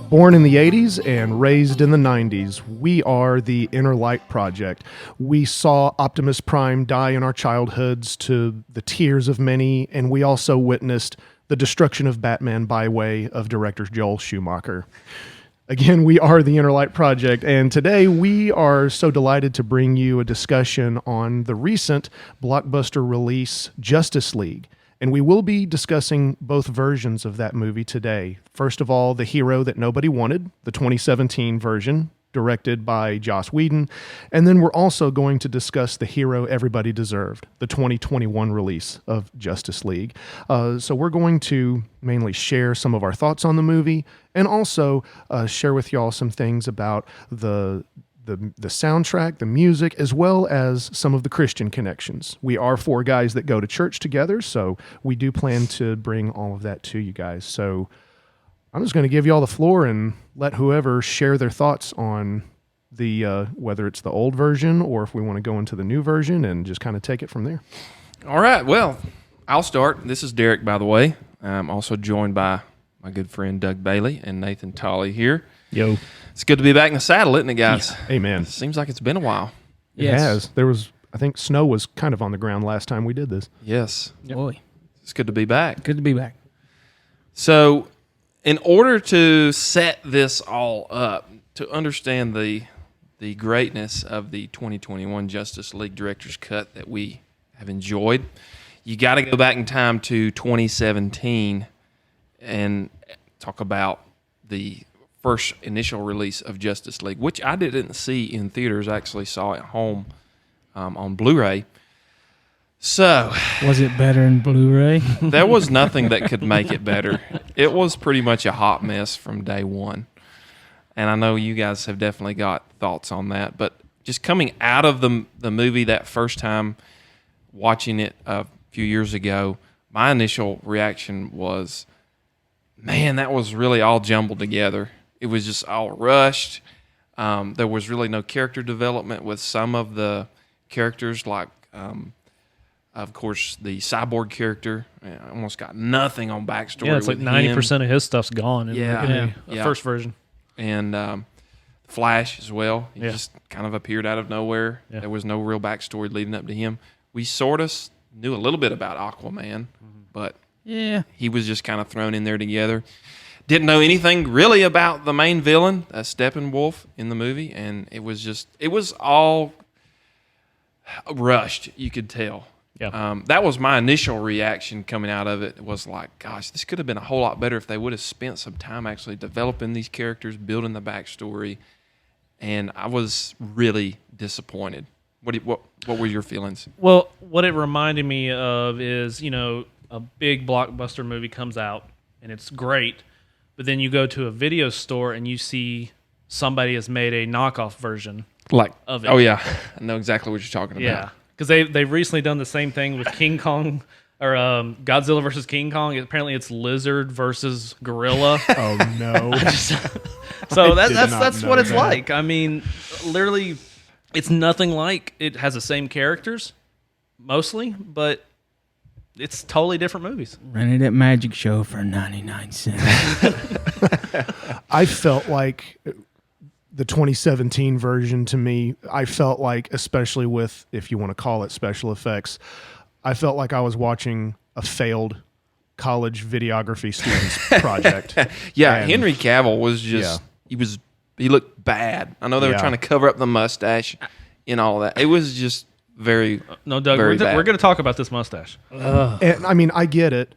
Born in the 80s and raised in the 90s, we are the Inner Light Project. We saw Optimus Prime die in our childhoods to the tears of many, and we also witnessed the destruction of Batman by way of director Joel Schumacher. Again, we are the Inner Light Project, and today we are so delighted to bring you a discussion on the recent blockbuster release, Justice League. And we will be discussing both versions of that movie today. First of all, the hero that nobody wanted, the 2017 version, directed by Joss Whedon. And then we're also going to discuss the hero everybody deserved, the 2021 release of Justice League. So we're going to mainly share some of our thoughts on the movie and also share with y'all some things about the soundtrack, the music, as well as some of the Christian connections. We are four guys that go to church together, so we do plan to bring all of that to you guys. So I'm just going to give you all the floor and let whoever share their thoughts on the whether it's the old version or if we want to go into the new version and just kind of take it from there. All right, well, I'll start. This is Derrick, by the way. I'm also joined by my good friend Doug Bailey and Nathan Tolley here. Yo. It's good to be back in the saddle, isn't it, guys? Amen. It seems like it's been a while. It has. There was, I think, snow was kind of on the ground last time we did this. Yes. Boy, It's good to be back. good to be back. So, in order to set this all up, to understand the greatness of the 2021 Justice League Director's Cut that we have enjoyed, you got to go back in time to 2017 and talk about the first initial release of Justice League, which I didn't see in theaters. I actually saw at home on Blu-ray. So, Was it better in Blu-ray? there was nothing that could make it better. It was pretty much a hot mess from day one. And I know you guys have definitely got thoughts on that. But just coming out of the movie that first time, watching it a few years ago, my initial reaction was, man, that was really all jumbled together. It was just all rushed. There was really no character development with some of the characters, like, of course, the Cyborg character. Almost got nothing on backstory. Yeah, it's like with 90% of his stuff's gone in the first version. And Flash as well. He Yeah. just kind of appeared out of nowhere. Yeah. There was no real backstory leading up to him. We sort of knew a little bit about Aquaman, but Yeah. he was just kind of thrown in there together. Didn't know anything really about the main villain, Steppenwolf, in the movie, and it was all rushed, you could tell. Yeah. That was my initial reaction coming out of it. It was like, gosh, this could have been a whole lot better if they would have spent some time actually developing these characters, building the backstory, and I was really disappointed. What were your feelings? Well, what it reminded me of is, a big blockbuster movie comes out and it's great, but then you go to a video store and you see somebody has made a knockoff version of it. Oh yeah, I know exactly what you're talking about. Yeah, because they've recently done the same thing with King Kong or Godzilla versus King Kong. Apparently, it's lizard versus gorilla. Oh, no. So I did that's not that's know what it's that. like. I mean, literally, it's nothing like it has the same characters mostly, but it's totally different movies. Rented at Magic Show for 99 cents. I felt like the 2017 version, to me, I felt like, especially with, if you want to call it special effects, I felt like I was watching a failed college videography student's project. Yeah, And- Henry Cavill was just he looked bad. I know they were Yeah. trying to cover up the mustache and all that. It was just very No, Doug, very we're bad. going to talk about this mustache. And I mean, I get it.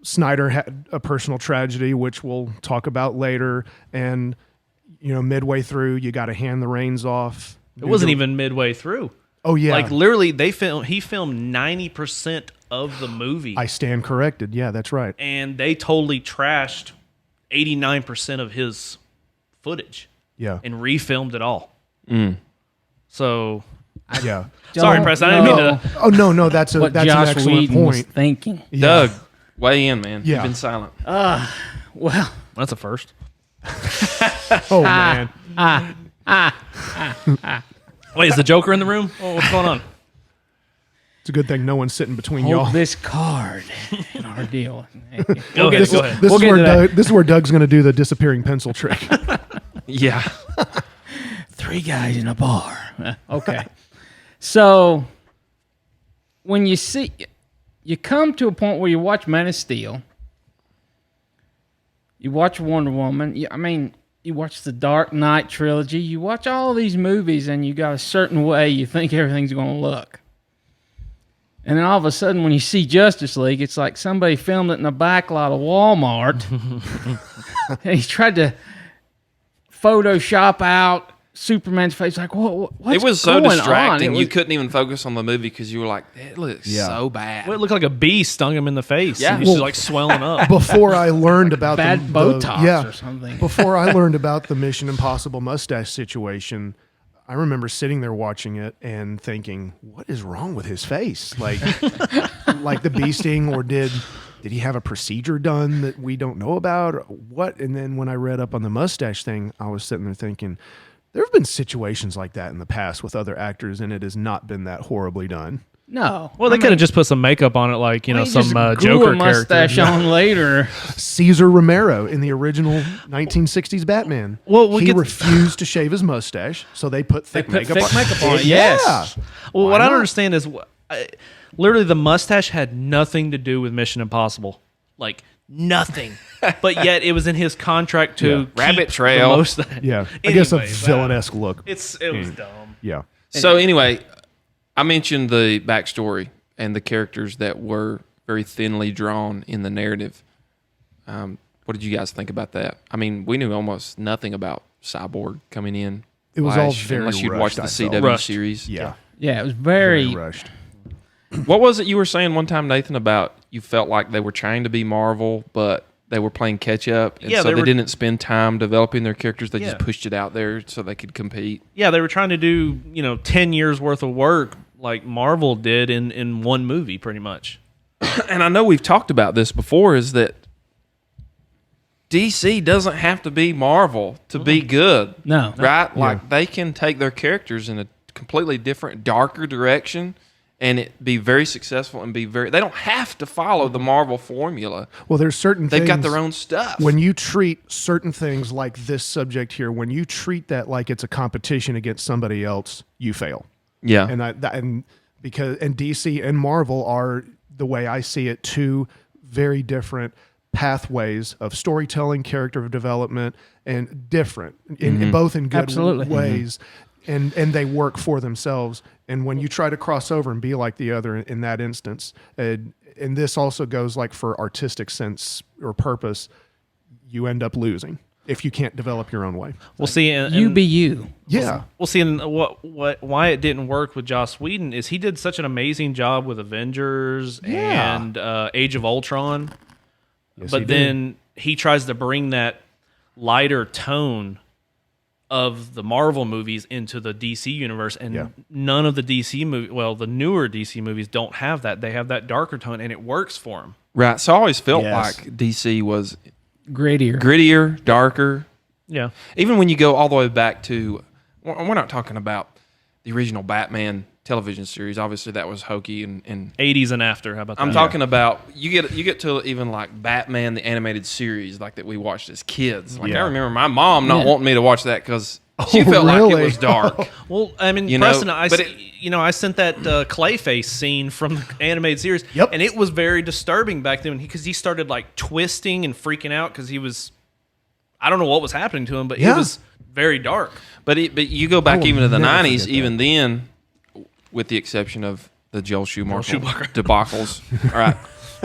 Snyder had a personal tragedy, which we'll talk about later. And, midway through, you got to hand the reins off. It wasn't even midway through. Oh, yeah. Like literally, he filmed 90% of the movie, I stand corrected. Yeah, that's right. and they totally trashed 89% of his footage Yeah. and refilmed it all. So Yeah. sorry, Preston. I didn't mean to. Oh, no, that's What an Joss excellent Whedon was point. thinking. Yeah. Doug, weigh in, man. Yeah. You've been silent. Well, That's a first. Oh, man. Wait, is the Joker in the room? Oh, what's going on? It's a good thing no one's sitting between Hold y'all. this card in our deal. Go ahead. This, Go ahead. this We'll is get where to that. Doug, this is where Doug's going to do the disappearing pencil trick. Yeah. 3 guys in a bar. Okay. So when you come to a point where you watch Man of Steel, you watch Wonder Woman, you watch the Dark Knight trilogy, you watch all these movies, and you got a certain way you think everything's going to look. And then all of a sudden, when you see Justice League, it's like somebody filmed it in the back lot of Walmart. And he tried to Photoshop out Superman's face. Like, what's It was so going on? distracting. It was- You couldn't even focus on the movie because you were like, it looks so bad. Well, it looked like a bee stung him in the face. Yeah. And he's just like swelling up. Before I learned about Bad the Botox or something. Before I learned about the Mission Impossible mustache situation, I remember sitting there watching it and thinking, "What is wrong with his face? Like, like the bee sting, or did he have a procedure done that we don't know about? Or what?" And then when I read up on the mustache thing, I was sitting there thinking, there have been situations like that in the past with other actors, and it has not been that horribly done. No. Well, they could have just put some makeup on it, like He some just grew Joker a mustache character. on later. Caesar Romero in the original 1960s Batman. Well, he refused to shave his mustache, so they put thick makeup on on it. Yeah. Yes. Well, Why what I not? don't understand is, literally, the mustache had nothing to do with Mission Impossible, like nothing. But yet, it was in his contract to keep Rabbit trail. the mustache. Yeah. I guess a Anyways, villanesque look. It was dumb. Yeah. So anyway, I mentioned the backstory and the characters that were very thinly drawn in the narrative. What did you guys think about that? I mean, we knew almost nothing about Cyborg coming in. It was all Flash, very unless you'd rushed, watched the I felt. CW Rushed. series. Yeah. Yeah, it was Very very. rushed. What was it you were saying one time, Nathan, about you felt like they were trying to be Marvel, but they were playing catch up, and Yeah, so they they were- didn't spend time developing their characters. They Yeah. just pushed it out there so they could compete. Yeah, they were trying to do 10 years worth of work like Marvel did in one movie, pretty much. And I know we've talked about this before, is that DC doesn't have to be Marvel to be good. No. Right? Like, they can take their characters in a completely different, darker direction and it be very successful and be very... They don't have to follow the Marvel formula. Well, there's certain They've things. got their own stuff. When you treat certain things like this subject here, when you treat that like it's a competition against somebody else, you fail. yeah. And DC and Marvel are, the way I see it, two very different pathways of storytelling, character development, and different in both in good Absolutely. ways. And they work for themselves. And when you try to cross over and be like the other in that instance, and this also goes like for artistic sense or purpose, you end up losing if you can't develop your own way. We'll see. You be you. Yeah. We'll see. And why it didn't work with Joss Whedon is he did such an amazing job with Avengers Yeah. and Age of Ultron, Yes, but he did. then he tries to bring that lighter tone of the Marvel movies into the DC universe, and Yeah. none of the DC the newer DC movies don't have that. They have that darker tone, and it works for them. Right. So I always felt Yes. like DC was Grittier. grittier, darker. Yeah. Even when you go all the way back to... We're not talking about the original Batman television series. Obviously, that was hokey and 80s and after. How about that? I'm talking about you get to even like Batman the animated series like that we watched as kids. Like Yeah. I remember my mom not Yeah. wanting me to watch that because she felt really? like it was dark. Well, I mean, You know, Preston, but I sent that Clayface scene from the animated series, Yep. and it was very disturbing back then because he started like twisting and freaking out because he was, I don't know what was happening to him, but Yeah. it was very dark. But you go back will even to the never 90s, forget even then, with the exception of the Joel Schumacher debacles. All right.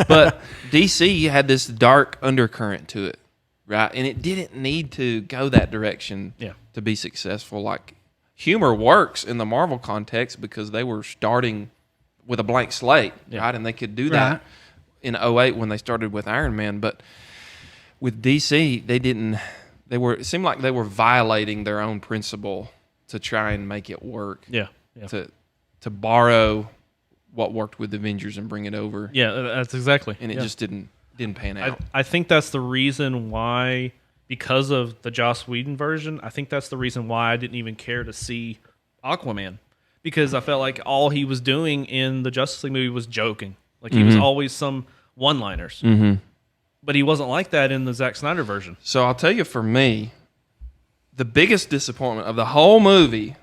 But DC had this dark undercurrent to it, right? And it didn't need to go that direction Yeah. to be successful. Like, humor works in the Marvel context because they were starting with a blank slate, right? And they could do that Right. in 08 when they started with Iron Man. But with DC, they didn't... It seemed like they were violating their own principle to try and make it work. Yeah. To borrow what worked with Avengers and bring it over, Yeah, that's exactly. and it just didn't pan out. I think that's the reason why, because of the Joss Whedon version, I think that's the reason why I didn't even care to see Aquaman. because I felt like all he was doing in the Justice League movie was joking. Like he was always some one-liners. But he wasn't like that in the Zack Snyder version. So I'll tell you, for me, the biggest disappointment of the whole movie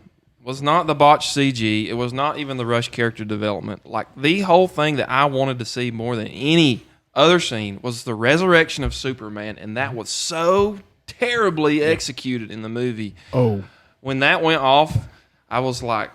was not the botched CG. It was not even the rushed character development. Like, the whole thing that I wanted to see more than any other scene was the resurrection of Superman, and that was so terribly executed in the movie. Oh. When that went off, I was like,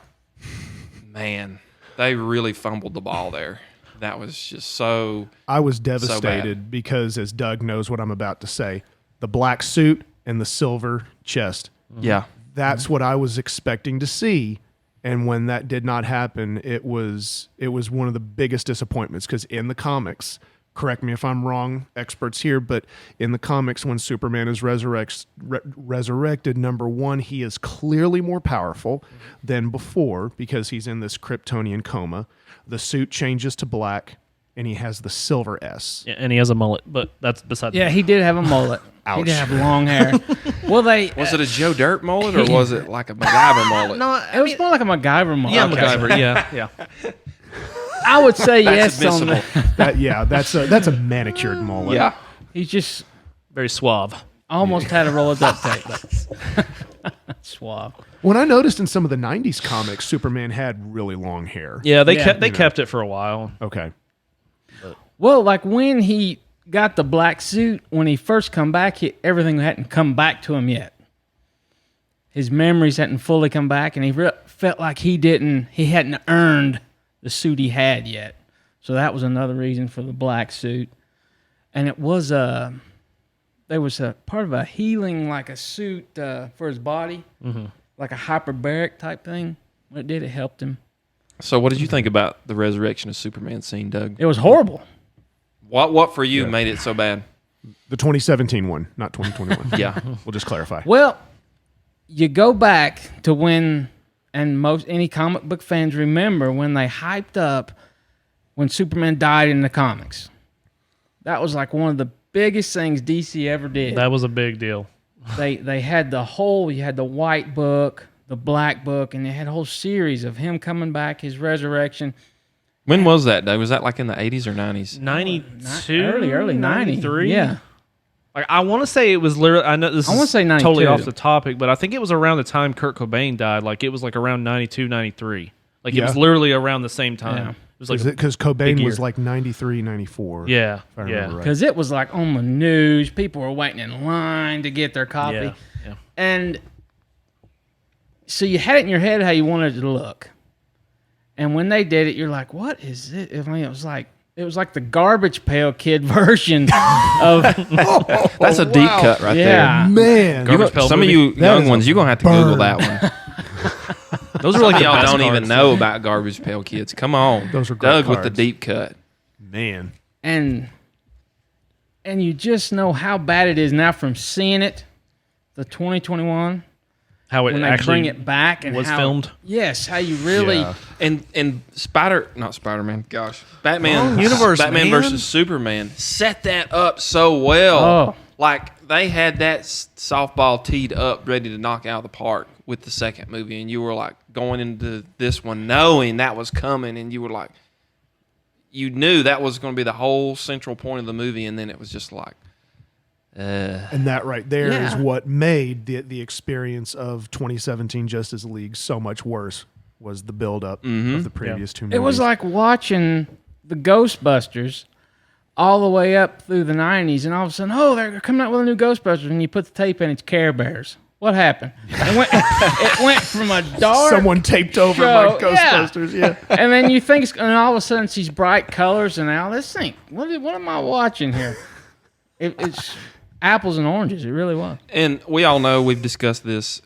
man, they really fumbled the ball there. That was just so... I was devastated because, as Doug knows what I'm about to say, the black suit and the silver chest. Yeah. That's what I was expecting to see. And when that did not happen, it was one of the biggest disappointments, because in the comics, correct me if I'm wrong, experts here, but in the comics, when Superman is resurrected, number one, he is clearly more powerful than before because he's in this Kryptonian coma. The suit changes to black, and he has the silver S. Yeah, and he has a mullet, but that's beside the Yeah, he did have a mullet. He did have long hair. Well, Was it a Joe Dirt mullet, or was it like a MacGyver mullet? No, it was more like a MacGyver mullet. yeah, MacGyver. Yeah. I would say yes That's on admissible. that. That's a manicured mullet. Yeah. He's just Very suave. almost had a roll of duct tape. But suave. When I noticed in some of the 90s comics, Superman had really long hair. Yeah, they Yeah. kept it for a while. Okay. Well, like when he got the black suit, when he first come back, everything hadn't come back to him yet. His memories hadn't fully come back, and he felt like he hadn't earned the suit he had yet. So that was another reason for the black suit. And it was there was a part of a healing, like a suit for his body, like a hyperbaric type thing. What it did, it helped him. So what did you think about the resurrection of Superman scene, Doug? It was horrible. What for you made it so bad? The 2017 one, not 2021. Yeah. We'll just clarify. Well, you go back to when, and any comic book fans remember when they hyped up when Superman died in the comics. That was like one of the biggest things DC ever did. That was a big deal. They had you had the white book, the black book, and they had a whole series of him coming back, his resurrection. When was that, Doug? Was that like in the 80s or 90s? 92? Early 90. 93? Yeah. Like, I want to say it was literally... I know this I wanna is say 92. totally off the topic, but I think it was around the time Kurt Cobain died. Like, it was like around 92, 93. Like, it Yeah. was literally around the same time. Yeah. It was like... Because big Cobain year. was like 93, 94. Yeah. If I remember right. Because it was like on the news. People were waiting in line to get their copy. Yeah. And so you had it in your head how you wanted it to look. And when they did it, you're like, what is it? I mean, it was like the Garbage Pail Kid version of... That's a deep cut right Yeah. Man. Garbage Pail Some movie. of you That young is ones, you're going to have to burn. Google that one. Those were like the Y'all best don't even cards. know about Garbage Pail Kids. Come on. Those are great Doug with the cards. deep cut. Man. and you just know how bad it is now from seeing it, the 2021, How it when they actually bring it back and was how, filmed. Yes, how you really... Yeah. And not Spider-Man, gosh. Batman, Wrong universe, Batman man. versus Superman set that up so well. Oh. Like, they had that softball teed up, ready to knock out of the park with the second movie, and you were like going into this one knowing that was coming, and you were like, you knew that was going to be the whole central point of the movie, and then it was just like, And that right there is Yeah. what made the experience of 2017 Justice League so much worse, was the buildup of the previous two movies. It was like watching the Ghostbusters all the way up through the 90s, and all of a sudden, oh, they're coming out with a new Ghostbusters, and you put the tape in, it's Care Bears. What happened? It went from a dark... someone taped over show, my Ghostbusters. Yeah. And then you think, and all of a sudden, it's these bright colors, and now this thing, what am I watching here? It's apples and oranges. It really was. and we all know, we've discussed this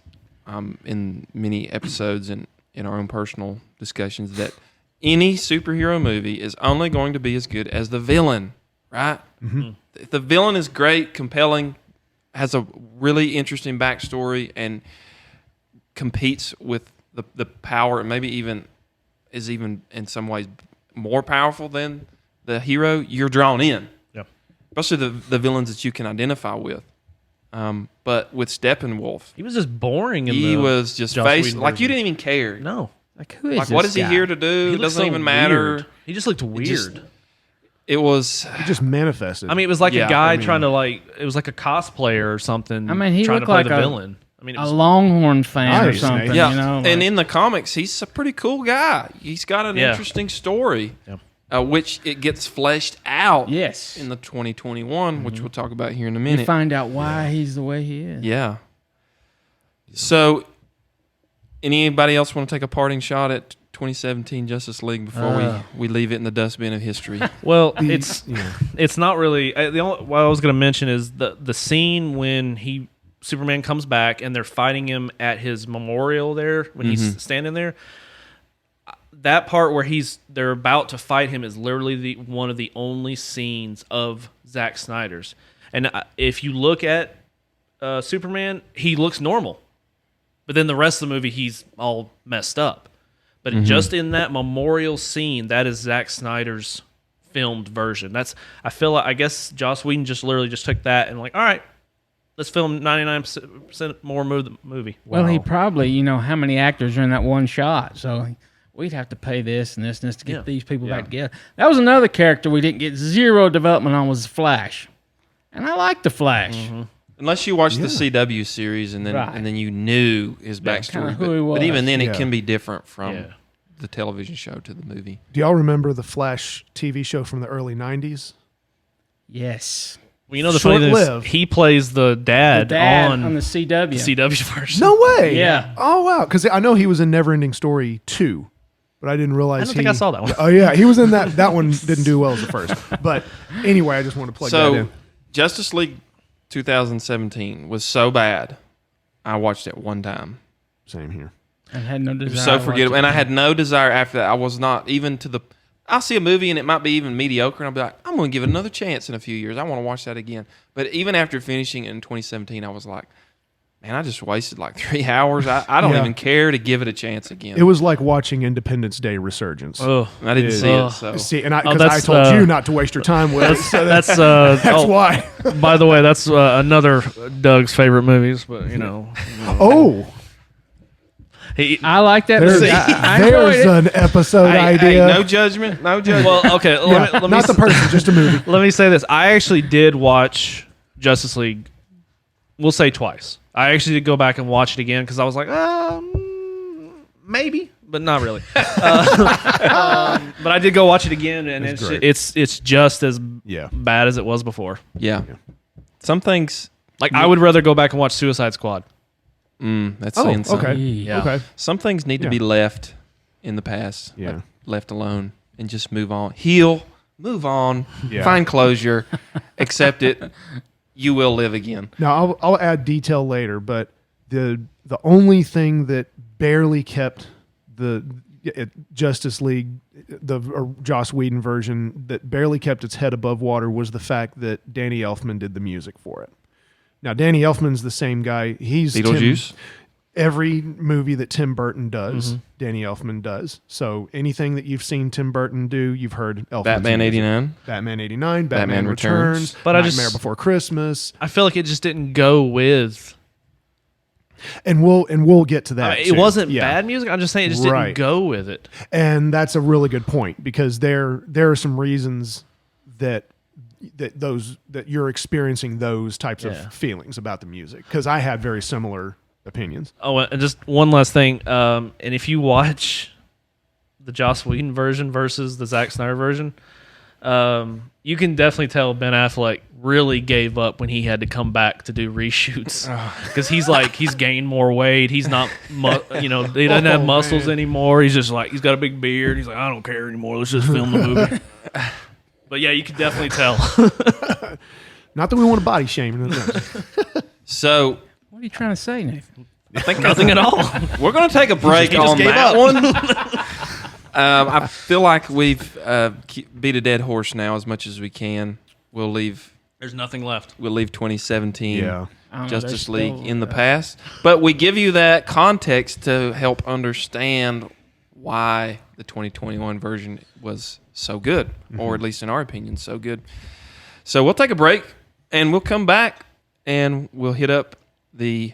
in many episodes and in our own personal discussions, that any superhero movie is only going to be as good as the villain, right? Mm-hmm. If the villain is great, compelling, has a really interesting backstory, and competes with the power, and maybe even is even in some ways more powerful than the hero, you're drawn in. Yep. Especially the villains that you can identify with. But with Steppenwolf, He was just boring in he the was just Joss face Whedon like you version. didn't even care. No. Like, who is Like, this what is he guy? here to do? He It looked doesn't so even matter. weird. He just looked weird. just- It was. He just manifested. I mean, it was like Yeah, a guy I mean- trying to it was like a cosplayer or something. I mean, he trying looked to play like the a- villain. I mean, it A was, Longhorn fan or Nice, something, Nate. Yeah, you know? and like- in the comics, he's a pretty cool guy. He's got an Yeah. interesting story, Yeah. which it gets fleshed out yes. in the 2021, which we'll talk about here in a You minute. find out why he's the way he is. Yeah. So, anybody else want to take a parting shot at 2017 Justice League before we leave it in the dustbin of history? well, The- it's yeah. it's not really. The only what I was going to mention is the scene when Superman comes back and they're fighting him at his memorial there when he's standing there. That part where they're about to fight him is literally one of the only scenes of Zack Snyder's. And if you look at Superman, he looks normal, but then the rest of the movie he's all messed up. But just in that memorial scene, that is Zack Snyder's filmed version. I feel like I guess Joss Whedon just literally just took that and like, all right, let's film 99% more movie. Well, he Wow. probably, how many actors are in that one shot. So we'd have to pay this and this and this to get Yeah. these people back together. That was another character we didn't get zero development on was Flash. And I like the Flash. Unless you watched the CW series and then Right. and then you knew his kinda backstory, who he was. but even then, Yeah. it can be different from Yeah. the television show to the movie. Do y'all remember the Flash TV show from the early 90s? Yes. Well, you know the funny thing is, Short-lived. he plays the The dad, dad on on the CW. the CW version. No way. Yeah. Oh, wow. Because I know he was in Neverending Story 2, but I didn't realize I don't think I saw that one. Oh, yeah. He was in that. That one didn't do well as the first. But anyway, I just want to plug that So, in. Justice League 2017 was so bad, I watched it one time. Same here. And had no It desire. was so to watch forgettable, it. and I had no desire after that. I was not even to the. I'll see a movie and it might be even mediocre, and I'll be like, I'm going to give it another chance in a few years. I want to watch that again. But even after finishing it in 2017, I was like, man, I just wasted like 3 hours. I don't Yeah. even care to give it a chance again. It was like watching Independence Day Resurgence. Oh, I didn't see Oh. it. So See, and I Oh, because I that's, told uh, you not to waste your time with it. So that's that's why. By the way, that's another Doug's favorite movies. But Oh, I like that. there's, movie. I enjoyed there's it. an episode hey, idea. no judgment. No judgment. well, okay. Yeah, Let me not the person, just a movie. let me say this. I actually did watch Justice League. We'll say twice. I actually did go back and watch it again because I was like, maybe, but not really. But I did go watch it again, and It's it's great. it's just as Yeah. bad as it was before. yeah. Some things. Like I would rather go back and watch Suicide Squad. That's Oh, saying something. okay. Yeah. Okay. Some things need to Yeah. be left in the past. Yeah. Like, left alone and just move on. Heal. Move on. Yeah. Find closure. Accept it. You will live again. Now I'll add detail later, but the only thing that barely kept the Justice League, the Joss Whedon version, that barely kept its head above water was the fact that Danny Elfman did the music for it. Now Danny Elfman's the same guy. He's Beetlejuice. Every movie that Tim Burton does, Danny Elfman does. So anything that you've seen Tim Burton do, you've heard Elfman's Batman music. 89. Batman 89, Batman Batman Returns. Returns, But I Nightmare just- Before Christmas, I feel like it just didn't go with. and we'll get to that. It too. wasn't Yeah. bad music. I'm just saying it just Right. didn't go with it. And that's a really good point because there are some reasons that you're experiencing those types Yeah. of feelings about the music because I had very similar opinions. Oh, and just one last thing. And if you watch the Joss Whedon version versus the Zack Snyder version, you can definitely tell Ben Affleck really gave up when he had to come back to do reshoots because he's gained more weight. He's not, he doesn't have muscles anymore. He's just like he's got a big beard. He's like, I don't care anymore. Let's just film the movie. But yeah, you can definitely tell. Not that we want to body shame. So What are you trying to say, Nathan? I think Nothing at all. we're going to take a break He just on gave that up. one. I feel like we've beat a dead horse now as much as we can. We'll leave There's nothing left. 2017 Yeah. I don't know, Justice there's League still, in the past, but we give you that context to help understand why the 2021 version was so good, or at least in our opinion, so good. So we'll take a break and we'll come back and we'll hit up the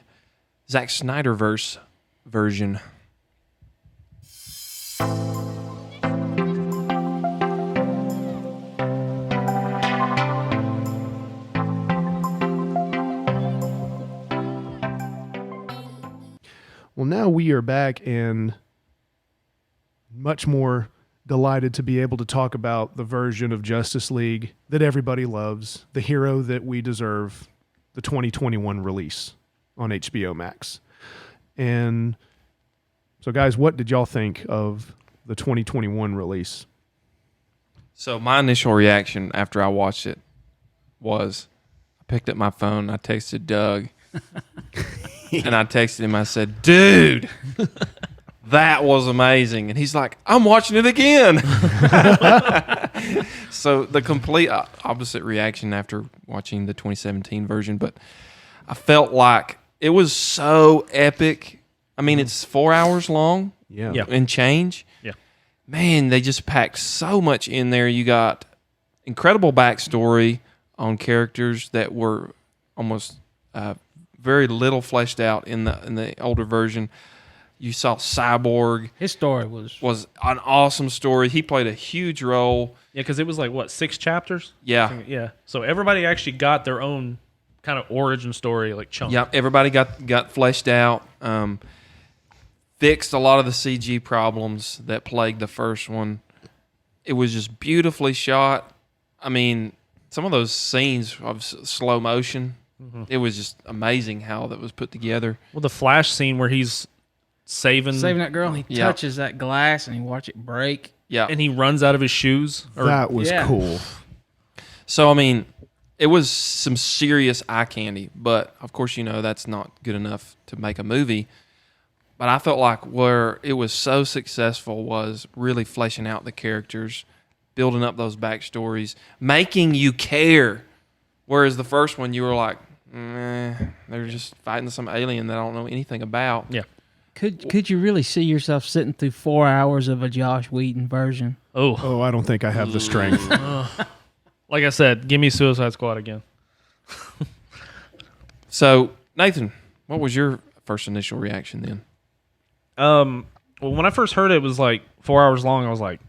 Zack Snyderverse version. Well, now we are back and much more delighted to be able to talk about the version of Justice League that everybody loves, the hero that we deserve, the 2021 release on HBO Max. And so, guys, what did y'all think of the 2021 release? So my initial reaction after I watched it was I picked up my phone, I texted Doug, and I texted him, I said, dude, that was amazing. And he's like, I'm watching it again. So the complete opposite reaction after watching the 2017 version, but I felt like it was so epic. I mean, it's 4 hours long and change. Yeah. Man, they just packed so much in there. You got incredible backstory on characters that were almost very little fleshed out in the older version. You saw Cyborg. His story was an awesome story. He played a huge role. Yeah, because it was like, what, 6 chapters? Yeah. Yeah. So everybody actually got their own kind of origin story, like chunk. Yeah, everybody got fleshed out. Fixed a lot of the CG problems that plagued the first one. It was just beautifully shot. I mean, some of those scenes of slow motion, it was just amazing how that was put together. Well, the Flash scene where he's saving that girl. He touches that glass and he watch it break. Yeah. and he runs out of his shoes. That was cool. So, I mean, it was some serious eye candy, but of course, that's not good enough to make a movie. But I felt like where it was so successful was really fleshing out the characters, building up those backstories, making you care. Whereas the first one, you were like, they're just fighting some alien that I don't know anything about. Yeah. Could you really see yourself sitting through 4 hours of a Joss Whedon version? Oh, I don't think I have the strength. Like I said, give me Suicide Squad again. So, Nathan, what was your first initial reaction then? Well, when I first heard it was like 4 hours long, I was like,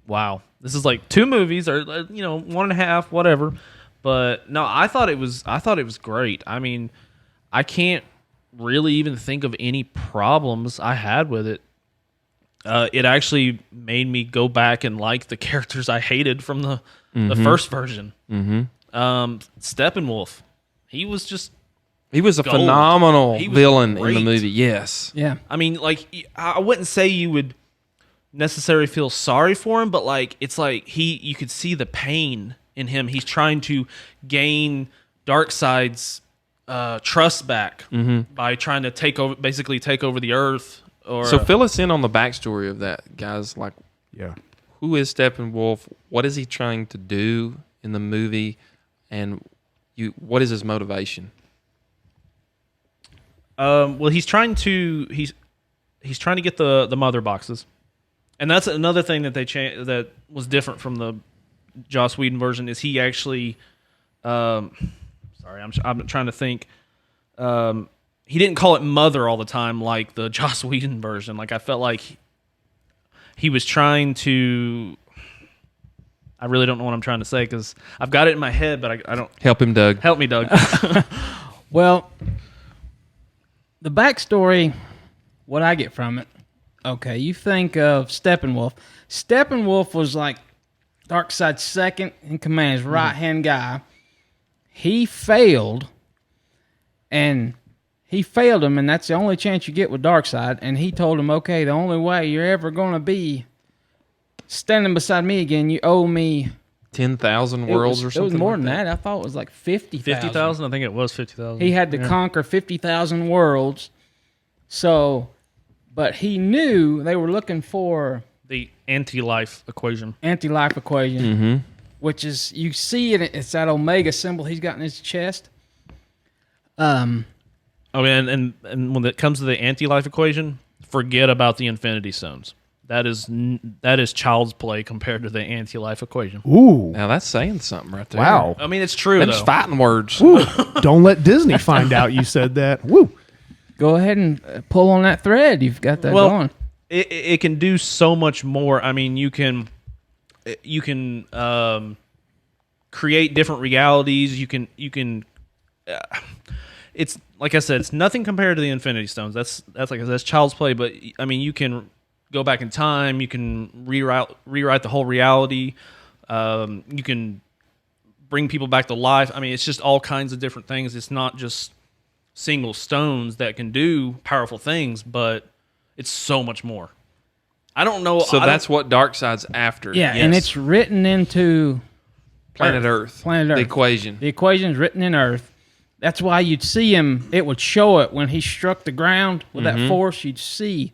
wow, this is like 2 movies or 1.5, whatever. But no, I thought it was great. I mean, I can't really even think of any problems I had with it. It actually made me go back and like the characters I hated from the first version. Steppenwolf, he was a gold. phenomenal He was villain great. in the movie. Yes. Yeah. I mean, like, I wouldn't say you would necessarily feel sorry for him, but like, it's like you could see the pain in him. He's trying to gain Darkseid's trust back by trying to take over the Earth. So fill us in on the backstory of that, guys. Like, Yeah. who is Steppenwolf? What is he trying to do in the movie? And what is his motivation? Well, he's trying to get the mother boxes, and that's another thing that that was different from the Joss Whedon version. Is he actually? Sorry, I'm trying to think. He didn't call it mother all the time like the Joss Whedon version. Like, I felt like he was trying to. I really don't know what I'm trying to say because I've got it in my head, but I don't. Help him, Doug. Help me, Doug. Well, the backstory, what I get from it, okay, you think of Steppenwolf. Steppenwolf was like Darkseid's second in command, his right-hand guy. He failed, and him, and that's the only chance you get with Darkseid. And he told him, okay, the only way you're ever going to be standing beside me again, you owe me 10,000 worlds or something. It was more like than that. I thought it was like 50,000. 50,000? I think it was 50,000. He had to conquer 50,000 worlds. So, but he knew they were looking for the anti-life equation. Which is, you see it, it's that Omega symbol he's got in his chest. And when it comes to the anti-life equation, forget about the Infinity Stones. That is child's play compared to the anti-life equation. Ooh. Now that's saying something right there. Wow. I mean, it's true, That's though. fighting words. Woo. Don't let Disney find out you said that. Woo. Go ahead and pull on that thread. You've got that going. It can do so much more. I mean, you can create different realities. You can it's like I said, it's nothing compared to the Infinity Stones. That's like I said, that's child's play. But I mean, you can go back in time. You can rewrite the whole reality. You can bring people back to life. I mean, it's just all kinds of different things. It's not just single stones that can do powerful things, but it's so much more. I don't know. So that's what Darkseid's after. Yeah, Yes. and it's written into Planet Earth. Planet Earth. The equation. The equation's written in Earth. That's why you'd see him. It would show it when he struck the ground with that force. You'd see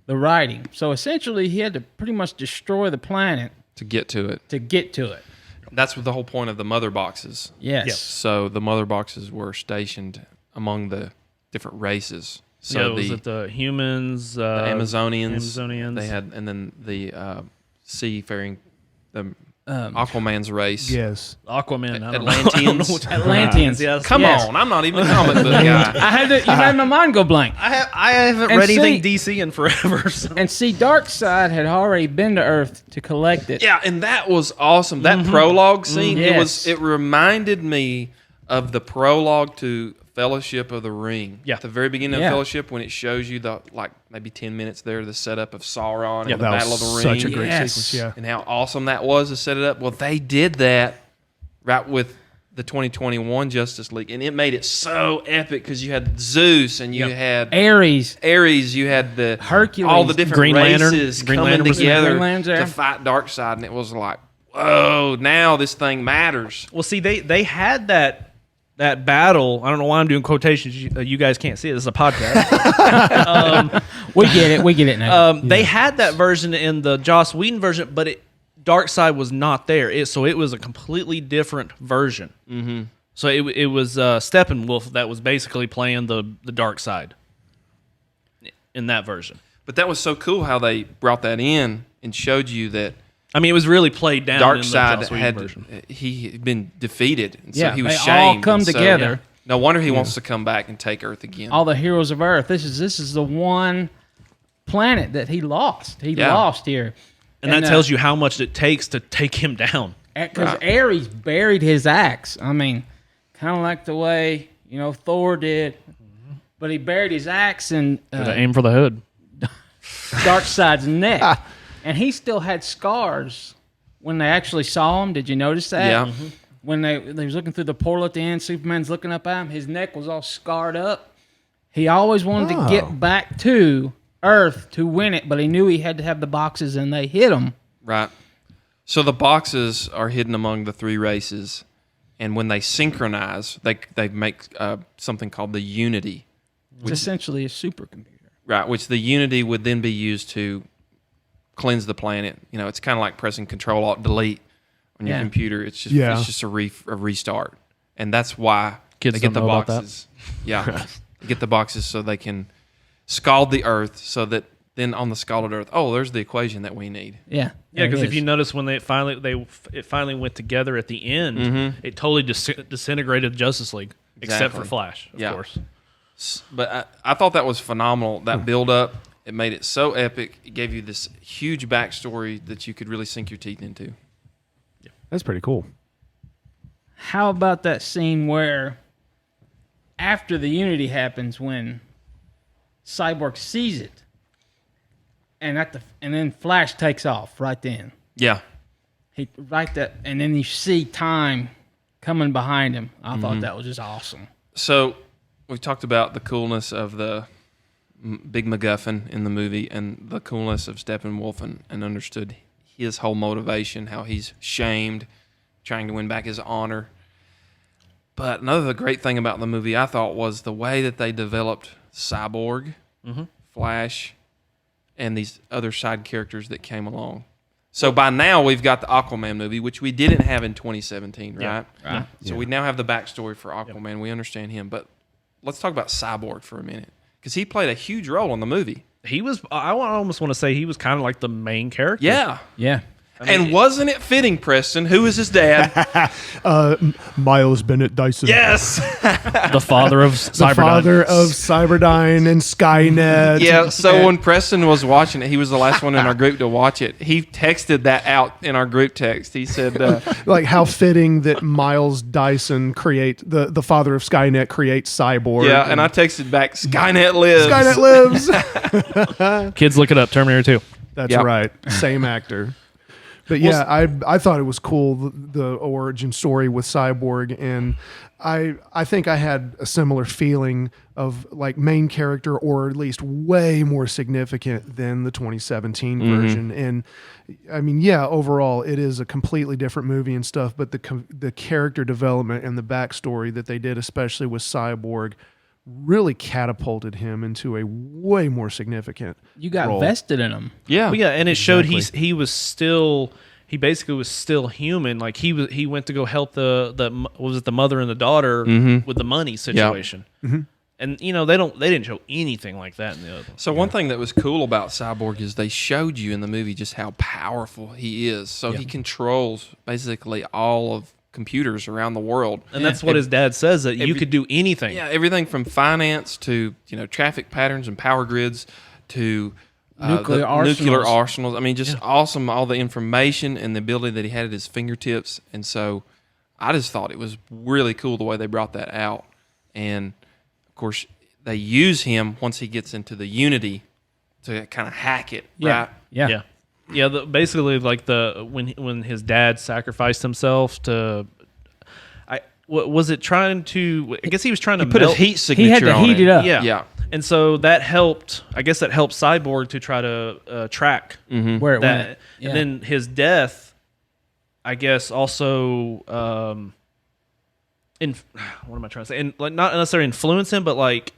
the writing. So essentially, he had to pretty much destroy the planet To get to it. to get to it. That's the whole point of the mother boxes. Yes. Yep. So the mother boxes were stationed among the different races. So was it the humans, the Amazonians, Amazonians. they had, and then the seafaring, the Aquaman's race. Yes. Aquaman, I don't Atlanteans. know which Atlanteans. Yes. Come Yes. on, I'm not even a comic book guy. I had to, you made my mind go blank. I haven't And read anything see- DC in forever. So. And see, Darkseid had already been to Earth to collect it. Yeah, and that was awesome. That prologue scene, Yes. it reminded me of the prologue to Fellowship of the Ring. Yeah. At the very beginning of Yeah. Fellowship, when it shows you the maybe 10 minutes there, the setup of Sauron and the That Battle of the was Ring. such a great Yes. sequence. Yeah. And how awesome that was to set it up. Well, they did that right with the 2021 Justice League, and it made it so epic because you had Zeus and you had Ares. Ares, you had the Hercules. all the different Green Lantern. races Green coming Lantern was there. together Green Lantern's there. to fight Darkseid, and it was like, whoa! Now this thing matters. Well, see, they had that battle. I don't know why I'm doing quotations. You guys can't see it. This is a podcast. We get it. We get it now. They had that version in the Joss Whedon version, but Darkseid was not there. So it was a completely different version. Mm-hmm. So it was Steppenwolf that was basically playing the dark side in that version. But that was so cool how they brought that in and showed you that I mean, it was really played down. in the Darkseid Joss Whedon had version. he had been defeated, and so Yeah, he was they shamed. all come and so- together. No wonder he wants to come back and take Earth again. All the heroes of Earth. This is the one planet that he lost. He Yeah. lost here. And that tells you how much it takes to take him down. Because Ares buried his axe. I mean, kind of like the way, Thor did. But he buried his axe in Aim for the hood. Darkseid's neck. And he still had scars when they actually saw him. Did you notice that? Yeah. When they was looking through the portal at the end, Superman's looking up at him. His neck was all scarred up. He always wanted to get back to Earth to win it, but he knew he had to have the boxes, and they hit him. Right. So the boxes are hidden among the three races, and when they synchronize, they make something called the Unity. It's essentially a supercomputer. Right, which the Unity would then be used to cleanse the planet. It's kind of like pressing Control-Alt-Delete on your Yeah. computer. It's just Yeah. it's just a restart, and that's why Kids they get the don't know about that. boxes. Yeah, they get the boxes so they can scald the Earth, so that then on the scalded Earth, there's the equation that we need. Yeah. Yeah, because it if is. you notice when it finally went together at the end, it totally disintegrated Justice League, except for Exactly. Flash, of Yeah. course. But I thought that was phenomenal. That build up, it made it so epic. It gave you this huge backstory that you could really sink your teeth into. That's pretty cool. How about that scene where after the Unity happens, when Cyborg sees it, and then Flash takes off right then. Yeah. And then you see time coming behind him. I thought that was just awesome. So we've talked about the coolness of the big MacGuffin in the movie and the coolness of Steppenwolf and understood his whole motivation, how he's shamed, trying to win back his honor. But another great thing about the movie, I thought, was the way that they developed Cyborg, Flash, and these other side characters that came along. So by now, we've got the Aquaman movie, which we didn't have in 2017, right? Right. So we now have the backstory for Aquaman. We understand him. But let's talk about Cyborg for a minute, because he played a huge role in the movie. He was, I almost want to say he was kind of like the main character. Yeah. Yeah. And wasn't it fitting, Preston? Who is his dad? Miles Bennett Dyson. Yes. The father of Cyberdyne. The father of Cyberdyne and Skynet. Yeah, so when Preston was watching it, he was the last one in our group to watch it. He texted that out in our group text. He said, Like how fitting that Miles Dyson the father of Skynet creates Cyborg. yeah, and I texted back, Skynet lives. Skynet lives. Kids, look it up. Terminator 2. That's Yep. right. Same actor. But yeah, I thought it was cool, the origin story with Cyborg, and I think I had a similar feeling of like main character, or at least way more significant than the 2017 version. And I mean, yeah, overall it is a completely different movie and stuff, but the character development and the backstory that they did, especially with Cyborg, really catapulted him into a way more significant You got role. vested in him. Yeah. Well, yeah, and it showed Exactly. he basically was still human. Like he went to go help the mother and the daughter with the money situation. And they didn't show anything like that in the other one. So one thing that was cool about Cyborg is they showed you in the movie just how powerful he is. So he controls basically all of computers around the world. And that's what his dad says, that you could do anything. Yeah, everything from finance to traffic patterns and power grids to Nuclear the arsenals. nuclear arsenals. I mean, just awesome, all the information and the ability that he had at his fingertips. And so I just thought it was really cool the way they brought that out. And of course, they use him once he gets into the Unity to kind of hack it. Right? Yeah. Yeah, basically like when his dad sacrificed himself to, was it trying to? I guess he was trying to Put melt, his heat signature He had to on heat it up. Yeah, Yeah. and so that helped. I guess that helped Cyborg to try to track Where it that. went. Yeah. And then his death, I guess, also what am I trying to say? And like not necessarily influence him, but like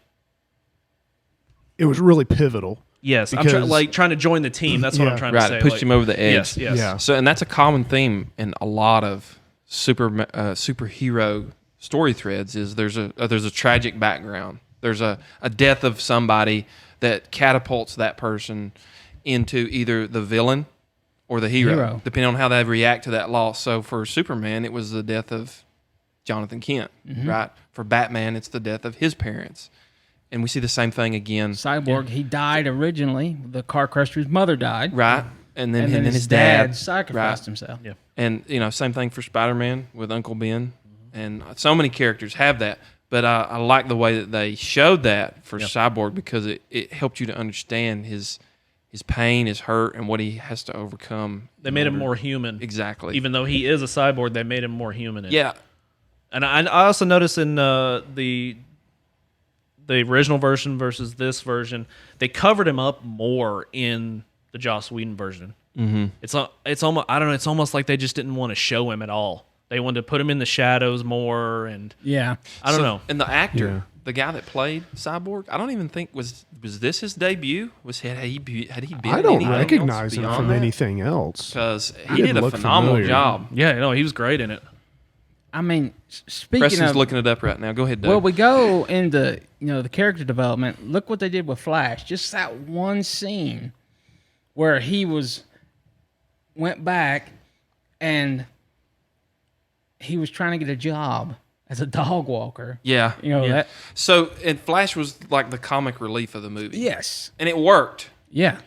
It was really pivotal. yes, I'm Because- trying to join the team. That's what Yeah. I'm trying to Right, say. it pushed like, him over the edge. Yes, yes. Yeah. So, and that's a common theme in a lot of superhero story threads. Is there's a tragic background. There's a death of somebody that catapults that person into either the villain or the hero, depending on how they react to that loss. So for Superman, it was the death of Jonathan Kent. Right. For Batman, it's the death of his parents, and we see the same thing again. Cyborg, he died originally. The car crash, his mother died. Right. And then his dad sacrificed right. himself. Yeah. And same thing for Spider-Man with Uncle Ben, and so many characters have that. But I like the way that they showed that for Cyborg, because it helped you to understand his pain, his hurt, and what he has to overcome. They made him more human. Exactly. Even though he is a cyborg, they made him more human. Yeah. And I also noticed in the original version versus this version, they covered him up more in the Joss Whedon version. Mm-hmm. It's almost, I don't know, it's almost like they just didn't want to show him at all. They wanted to put him in the shadows more, and Yeah. I don't know. And the actor, Yeah. the guy that played Cyborg, I don't even think was this his debut? Had he been? I don't recognize him from anything else. because he didn't did a look phenomenal familiar. job. Yeah, no, he was great in it. I mean, speaking Preston's of, looking it up right now. Go ahead, Doug. well, we go into the character development. Look what they did with Flash. Just that one scene where he went back and he was trying to get a job as a dog walker. yeah. That. So, and Flash was like the comic relief of the movie. Yes. And it worked. Yeah.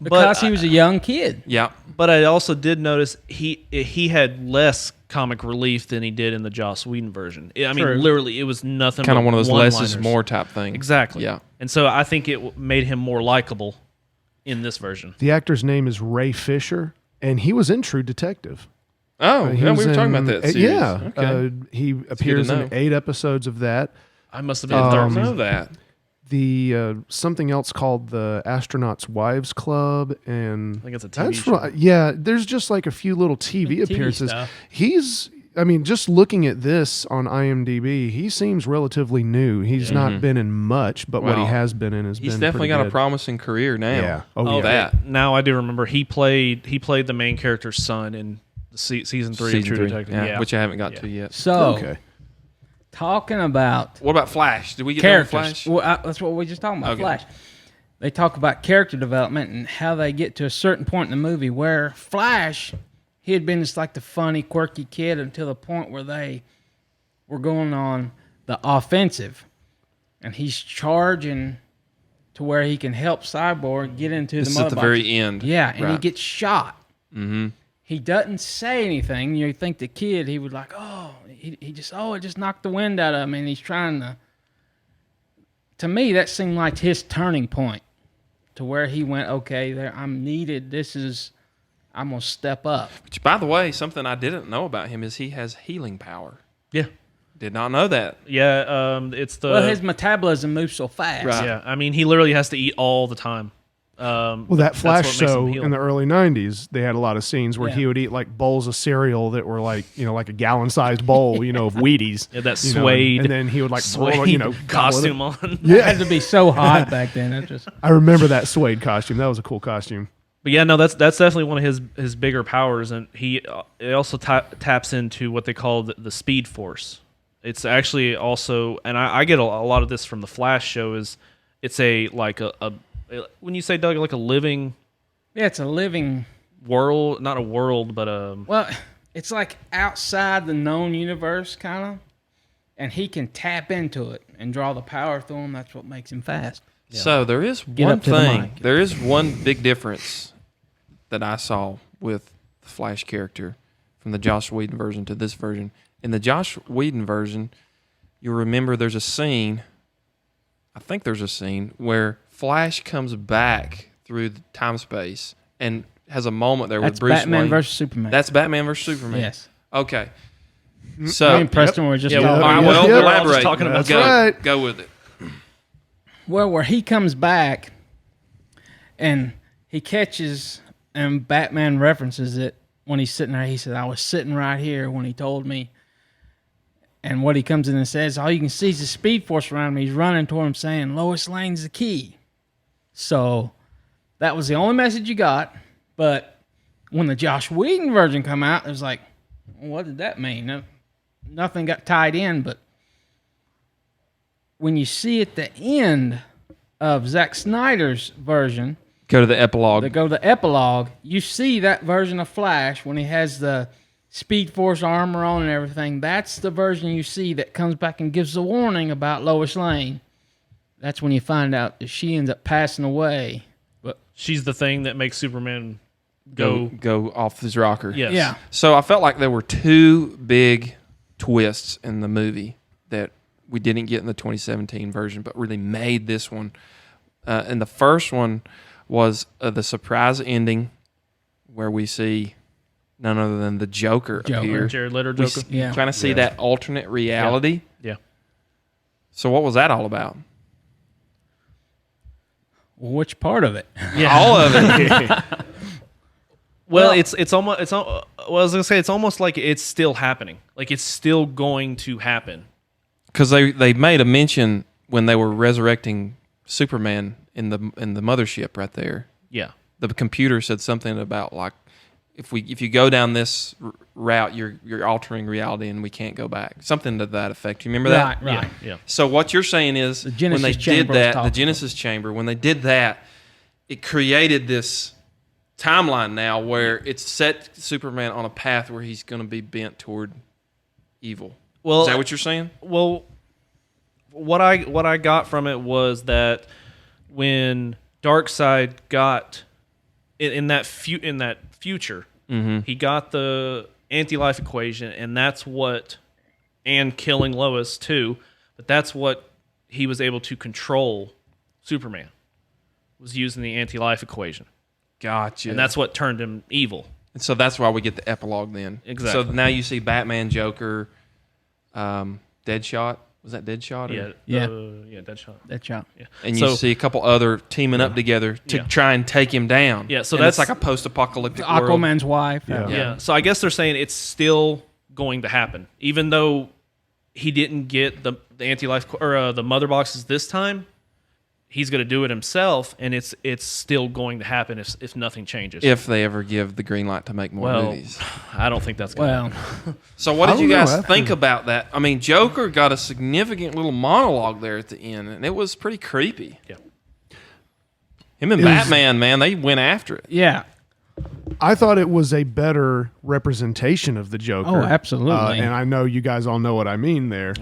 Because he was a young kid. Yeah. But I also did notice he had less comic relief than he did in the Joss Whedon version. I mean, True. literally, it was nothing. Kind of but one of those less is one-liners. more type thing. Exactly. Yeah. And so I think it made him more likable in this version. The actor's name is Ray Fisher, and he was in True Detective. Oh, He yeah, was we were talking in- about that series. Yeah. Okay. He appears know. in 8 episodes of that. I must have been the third I season. know that. The something else called the Astronauts Wives Club, and I think it's a TV that's show. right. Yeah, there's just like a few little TV appearances. stuff. I mean, just looking at this on IMDb, he seems relatively new. He's not been in much, but what he Well, has been in has He's been definitely pretty got good. a promising career now. Yeah. Oh, yeah. that. Now I do remember he played the main character's son in the season 3 of True Detective. Yeah. which I haven't got to yet. So, Okay. talking about What about Flash? Did we get done with characters. Flash? Well, that's what we were just talking about, Okay. Flash. they talk about character development and how they get to a certain point in the movie where Flash, he had been just like the funny, quirky kid until the point where they were going on the offensive. And he's charging to where he can help Cyborg get into This the is mother at the box. very end. Yeah, and he Right. gets shot. Mm-hmm. He doesn't say anything. You think the kid, he would like, he just, it just knocked the wind out of him. And he's trying to me, that seemed like his turning point to where he went, okay, there, I'm needed. I'm going to step up. Which, by the way, something I didn't know about him is he has healing power. Yeah. Did not know that. Yeah, it's the... Well, his metabolism moves so fast. Right. Yeah, I mean, he literally has to eat all the time. Well, that That's Flash what makes him show heal. in the early 90s, they had a lot of scenes where Yeah. he would eat like bowls of cereal that were like, like a gallon-sized bowl, of Wheaties. Yeah, that you know, suede, and then he would like, suede gobble it. costume on. It had to be so hot back then. It just I remember that suede costume. That was a cool costume. But yeah, no, that's definitely one of his bigger powers, and it also taps into what they call the Speed Force. It's actually also, and I get a lot of this from the Flash show. Is it's a when you say, Doug, like a living it's a living. world, not a world, but Well, it's like outside the known universe, kind of, and he can tap into it and draw the power through him. That's what makes him fast. So there is Get one up to the thing. mic. There is one big difference that I saw with the Flash character from the Joss Whedon version to this version. In the Joss Whedon version, you remember there's a scene, I think there's a scene, where Flash comes back through the time space and has a moment there That's with Bruce Batman Wayne. versus Superman. That's Batman versus Superman. yes. Okay. Me So, and Preston were just Yeah, talking. all right, Yep, well, yep. We're all just elaborate. talking about go, right. go with it. Well, where he comes back and he catches, and Batman references it when he's sitting there. He said, I was sitting right here when he told me. And what he comes in and says, all you can see is the Speed Force around me. He's running toward him saying, Lois Lane's the key. So that was the only message you got. But when the Joss Whedon version come out, it was like, what did that mean? Nothing got tied in, but when you see at the end of Zach Snyder's version, Go to the epilogue. to go to the epilogue, you see that version of Flash when he has the Speed Force armor on and everything. That's the version you see that comes back and gives the warning about Lois Lane. That's when you find out that she ends up passing away. But she's the thing that makes Superman go. off his rocker. Yes. yeah, So I felt like there were two big twists in the movie that we didn't get in the 2017 version, but really made this one. And the first one was the surprise ending where we see none other than the Joker appear. Jared Leto We Joker. Yeah. kind of see that alternate reality. Yeah. So what was that all about? which part of it? Yeah. All of it. Well, it's almost well, I was gonna say it's almost like it's still happening. Like it's still going to happen. Because they made a mention when they were resurrecting Superman in the mothership right there. Yeah. The computer said something about like if you go down this route, you're altering reality and we can't go back. Something to that effect. You remember that? Right. Yeah. So what you're saying is The when Genesis they chamber did was that, talking the Genesis chamber, when they did that, it created this timeline now where it's set Superman on a path where he's going to be bent toward evil. Well, Is that what you're saying? Well, what I got from it was that when Darkseid got in that future, he got the anti-life equation, and that's what, and killing Lois too, but that's what he was able to control Superman, was using the anti-life equation, Gotcha. and that's what turned him evil. And so that's why we get the epilogue then. Exactly. So now you see Batman, Joker, Deadshot. Was that Deadshot? Yeah, Yeah. yeah, Deadshot. That's right. Yeah, And you see a couple other teaming up together to Yeah. try and take him down. Yeah, so And it's that's- like a post-apocalyptic world. Aquaman's wife. Yeah. Yeah. So I guess they're saying it's still going to happen, even though he didn't get the anti-life or the mother boxes this time. He's going to do it himself, and it's still going to happen if nothing changes. If they ever give the green light to make more well, movies. I don't think that's going to happen. Well, So what I did you don't know. guys think about that? I mean, Joker got a significant little monologue there at the end, and it was pretty creepy. Yeah. Him and Batman, man, they went after it. Yeah. I thought it was a better representation of the Joker. Oh, absolutely. And I know you guys all know what I mean there.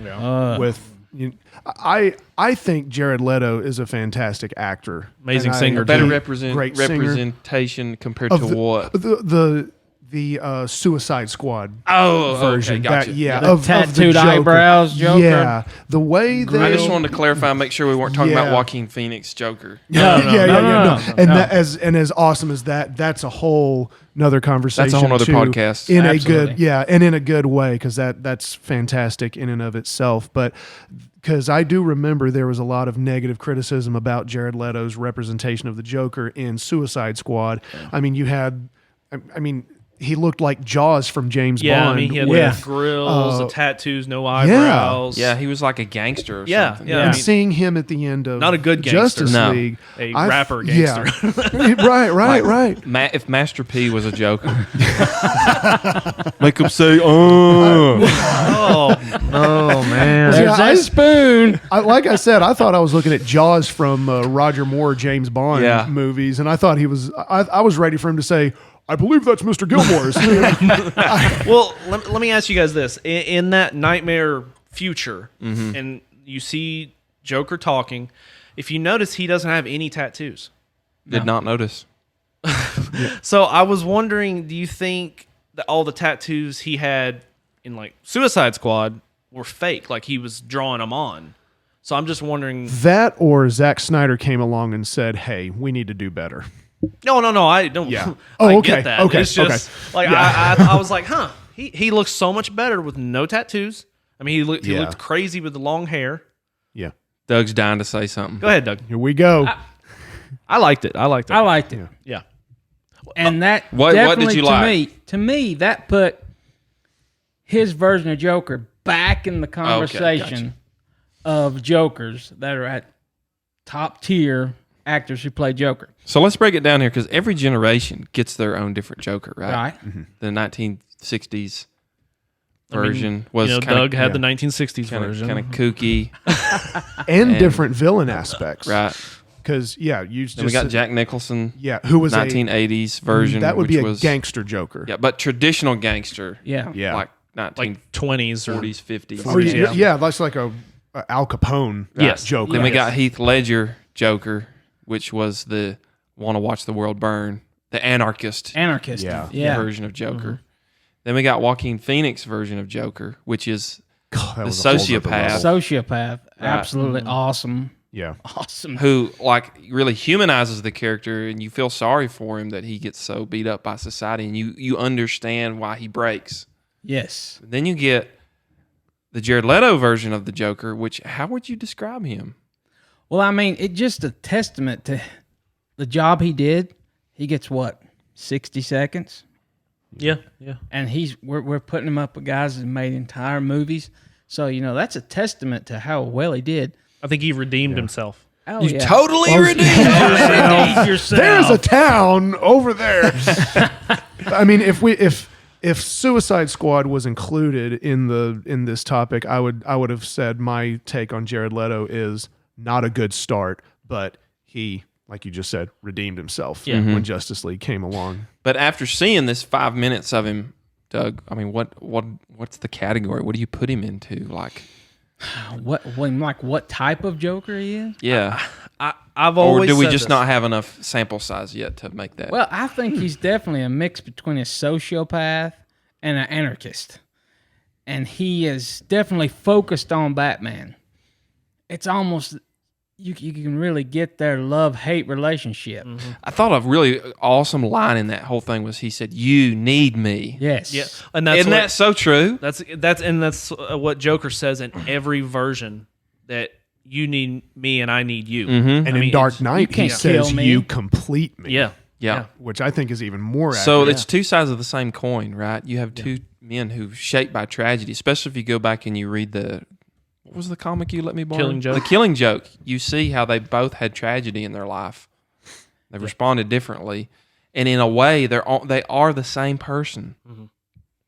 I think Jared Leto is a fantastic actor. Amazing And singer, Better too. Great singer. representation compared Of to the, what? The Suicide Squad Oh, version. okay, gotcha. Of the tattooed Joker. eyebrows Joker. Yeah, the way they. I just wanted to clarify, make sure we weren't talking Yeah. about Joaquin Phoenix Joker. No. And that, as awesome as that, that's a whole another conversation. That's a whole nother too, podcast. In Absolutely. a good way, because that's fantastic in and of itself. But because I do remember there was a lot of negative criticism about Jared Leto's representation of the Joker in Suicide Squad. I mean, he looked like Jaws from James Yeah, Bond. I mean, he had with, grills, the tattoos, no eyebrows. Yeah, he was like a gangster or Yeah, something. yeah. and I mean, seeing him at the end of Not a good gangster. Justice No. League, a rapper gangster. Yeah. right. If Master P was a Joker, make him say, "Oh, Oh, man." There's Yeah, that spoon. Like I said, I thought I was looking at Jaws from Roger Moore, James Bond Yeah. movies, and I thought he was. I was ready for him to say, "I believe that's Mr. Gilmore's." Well, let me ask you guys this: in that nightmare future, and you see Joker talking, if you notice, he doesn't have any tattoos. Did not notice. So I was wondering, do you think that all the tattoos he had in like Suicide Squad were fake, like he was drawing them on? So I'm just wondering. That or Zach Snyder came along and said, "Hey, we need to do better." No, I don't. Yeah. I Oh, okay, get that. okay, It's just like I was like, huh. He looks so much better with no tattoos. I mean, he looked crazy with the long hair. Yeah. Doug's dying to say something. Go ahead, Doug. Here we go. I liked it. I liked it. Yeah. And that What did definitely you like? to me that put his version of Joker back in the conversation of Jokers that are at top tier actors who play Joker. So let's break it down here, because every generation gets their own different Joker, right? Right. The 1960s version was You know, kind Doug had the 1960s of version. kind of kooky, and different villain aspects. right? Because, you just Then we got Jack Nicholson, who was 1980s version. that would which be a was, gangster Joker. Yeah, but traditional gangster. Yeah. Yeah. Like 1940s, like 20s or 50s. Or, yeah, that's like a Al Capone Yes. Joker. Then we got Heath Ledger Joker, which was the Want to Watch the World Burn, the anarchist Yeah. version of Joker. Then we got Joaquin Phoenix version of Joker, which is God, that the was a whole nother sociopath. level. Sociopath. Absolutely awesome. Yeah. Awesome. who like really humanizes the character, and you feel sorry for him that he gets so beat up by society, and you understand why he breaks. Yes. Then you get the Jared Leto version of the Joker, which how would you describe him? Well, I mean, it's just a testament to the job he did. He gets what, 60 seconds? Yeah. And we're putting him up with guys that made entire movies. So, that's a testament to how well he did. I think he redeemed himself. Oh, You yeah. totally redeemed. Redeem yourself. There's a town over there. I mean, if Suicide Squad was included in this topic, I would have said my take on Jared Leto is not a good start, but he, like you just said, redeemed himself when Justice League came along. But after seeing this 5 minutes of him, Doug, I mean, what's the category? What do you put him into? Like, what type of Joker he is? yeah. I've Or always do we said just this. not have enough sample size yet to make that? Well, I think he's definitely a mix between a sociopath and an anarchist. And he is definitely focused on Batman. It's almost, you can really get their love-hate relationship. I thought a really awesome line in that whole thing was he said, "You need me." Yes. Yeah, and that's Isn't that so true? that's what Joker says in every version, that you need me and I need you. And in Dark it's- Knight, he can't says, kill me. "You complete me." Yeah. Yeah. Which I think is even more accurate. So it's two sides of the same coin, right? You have two men who shaped by tragedy, especially if you go back and you read what was the comic you let me borrow? Killing Joke. The Killing Joke. You see how they both had tragedy in their life. They've responded differently. And in a way, they are the same person.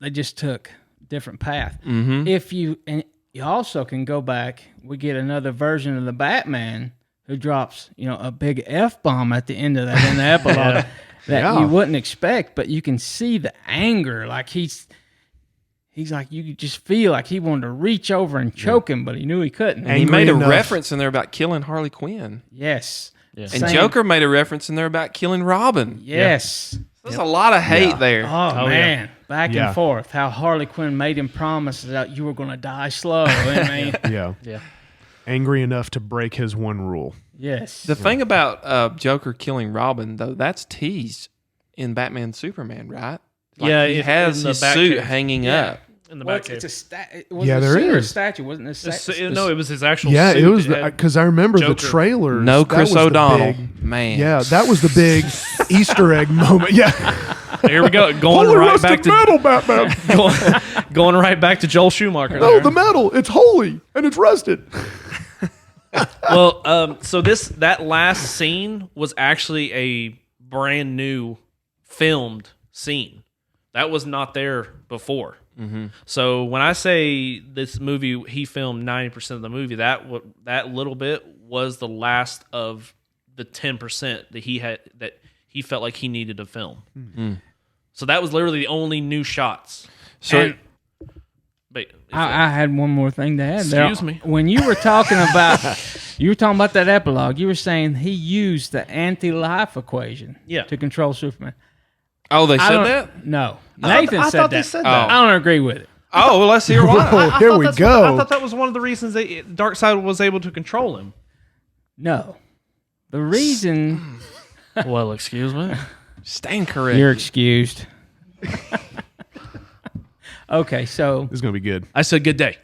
They just took a different path. Mm-hmm. And you also can go back, we get another version of the Batman who drops, a big F-bomb at the end of that in the epilogue that you wouldn't expect, but you can see the anger. Like he's like, you could just feel like he wanted to reach over and choke him, but he knew he couldn't. And he made a reference in there about killing Harley Quinn. Yes. Yeah. And Joker made a reference in there about killing Robin. Yes. Yeah. There's a lot of hate there. Oh man. Back and forth. How Harley Quinn made him promise that you were going to die slow. Yeah. Angry enough to break his one rule. Yes. The thing about Joker killing Robin, though, that's teased in Batman Superman, right? Like he has his suit hanging up. In the back it's there is a statue, wasn't it? No, it was his actual suit. Yeah, it was because I remember Joker. The trailers. No Chris O'Donnell. Man. Yeah, that was the big Easter egg moment. Yeah. Here we go. Going holy right back to metal, Batman. going right back to Joel Schumacher. No, the metal. It's holy and it's rusted. Well, so that last scene was actually a brand new filmed scene. That was not there before. Mm-hmm. So when I say this movie, he filmed 90% of the movie. That little bit was the last of the 10% that he felt like he needed to film. Mm-hmm. So that was literally the only new shots. So, I had one more thing to add. Excuse me. When you were talking about that epilogue, you were saying he used the anti-life equation to control Superman. Oh, they said that? No. Nathan said that. They said that. I don't agree with it. Oh, well, let's hear why. Here we go. I thought that was one of the reasons Darkseid was able to control him. No. The reason... Well, excuse me. Stand corrected. You're excused. Okay, so... This is going to be good. I said good day.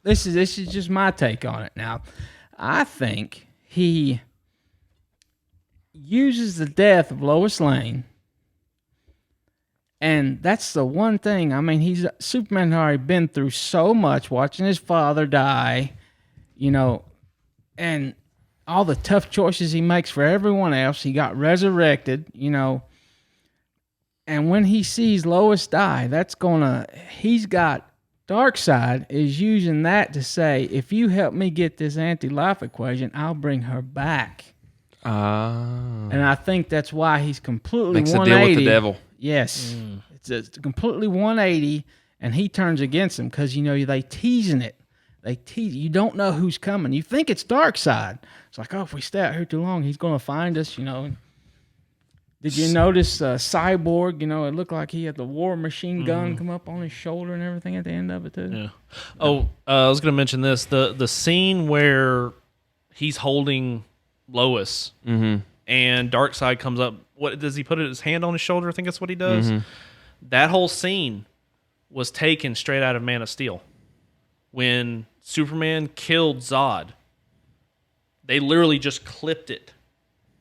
This is just my take on it. Now, I think he uses the death of Lois Lane, and that's the one thing. I mean, Superman had already been through so much, watching his father die, and all the tough choices he makes for everyone else. He got resurrected, and when he sees Lois die, he's got Darkseid is using that to say, if you help me get this anti-life equation, I'll bring her back. And I think that's why he's completely makes 180. a deal with the devil. Yes. It's completely 180, and he turns against him because, they teasing it. They tease. You don't know who's coming. You think it's Darkseid. It's like, if we stay out here too long, he's going to find us, Did you notice Cyborg? It looked like he had the war machine gun come up on his shoulder and everything at the end of it, too. Yeah. Oh, I was going to mention this. The scene where he's holding Lois and Darkseid comes up. What does he put his hand on his shoulder? I think that's what he does. Mm-hmm. That whole scene was taken straight out of Man of Steel. When Superman killed Zod, they literally just clipped it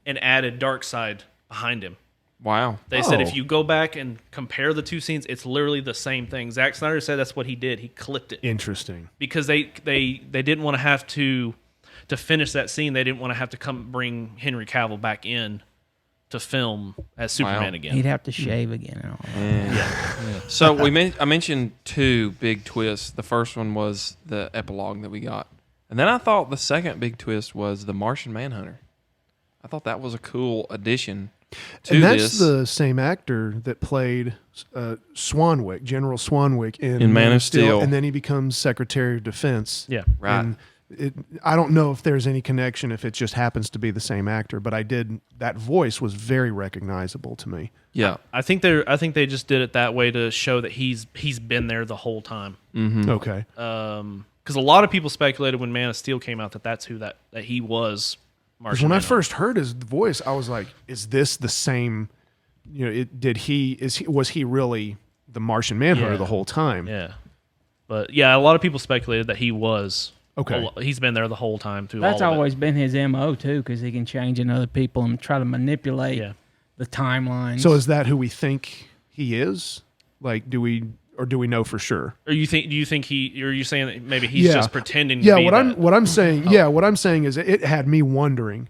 and added Darkseid behind him. Wow. They said if you go back and compare the two scenes, it's literally the same thing. Zack Snyder said that's what he did. He clipped it. Interesting. Because they didn't want to have to finish that scene. They didn't want to have to come bring Henry Cavill back in to film as Superman again. He'd have to shave again and all that. Yeah. So I mentioned two big twists. The first one was the epilogue that we got. And then I thought the second big twist was the Martian Manhunter. I thought that was a cool addition to and that's this. the same actor that played Swanwick, General Swanwick in Man of Steel. And then he becomes Secretary of Defense. Yeah, right. And I don't know if there's any connection if it just happens to be the same actor, but that voice was very recognizable to me. Yeah. I think they just did it that way to show that he's been there the whole time. Mm-hmm. Okay. Because a lot of people speculated when Man of Steel came out that who that he was. Because when I first heard his voice, I was like, "Is this the same? Was he really the Martian Manhunter the whole time?" Yeah, but a lot of people speculated that he was. Okay, he's been there the whole time through. That's all of always been his MO too, because he can change in other people and try to manipulate the timelines. So is that who we think he is? Like, do we know for sure? Or do you think he? Or are you saying that maybe he's just pretending? Yeah, to be what I'm saying is it had me wondering,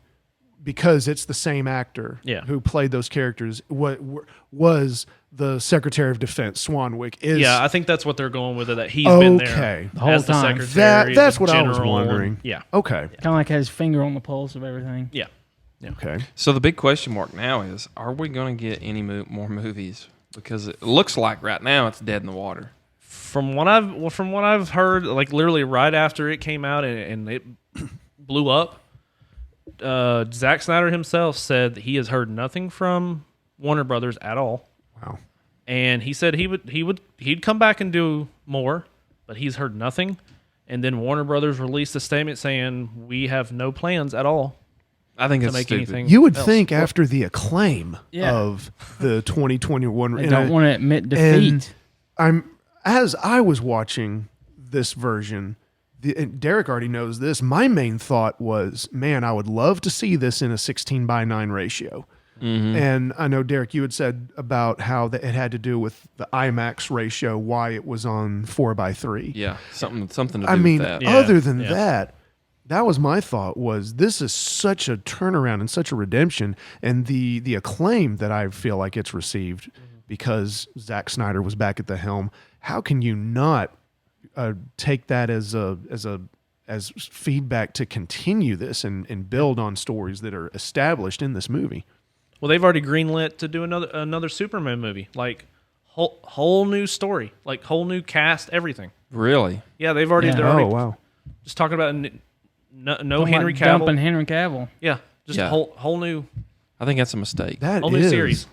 because it's the same actor Yeah. who played those characters. What was the Secretary of Defense Swanwick? Yeah, I think that's what they're going with it. That he's been there The whole as the time. secretary. That's the what I was general, wondering. Yeah. Okay. Kind of like has his finger on the pulse of everything. Yeah. Okay. So the big question mark now is: are we going to get any more movies? Because it looks like right now it's dead in the water. From what I've heard, like literally right after it came out and it blew up, Zack Snyder himself said that he has heard nothing from Warner Brothers at all. Wow. And he said he'd come back and do more, but he's heard nothing. And then Warner Brothers released a statement saying we have no plans at all I think to it's make stupid. anything. You would else. think after the acclaim Yeah. of the 2021, They don't want to admit defeat. as I was watching this version, and Derrick already knows this. My main thought was, man, I would love to see this in a 16:9 ratio. And I know, Derrick, you had said about how that it had to do with the IMAX ratio, why it was on 4:3. Yeah, something to do I mean, with that. Yeah. other than Yeah. that was my thought. Was this is such a turnaround and such a redemption, and the acclaim that I feel like it's received because Zack Snyder was back at the helm. How can you not take that as feedback to continue this and build on stories that are established in this movie? Well, they've already greenlit to do another Superman movie, like whole new story, like whole new cast, everything. Really? Yeah, they've already. Yeah. They're Oh already wow! just talking about no Talking Henry about dumping Cavill. Henry Cavill. Yeah, just Yeah. a whole new I think that's a mistake. That whole new is- series.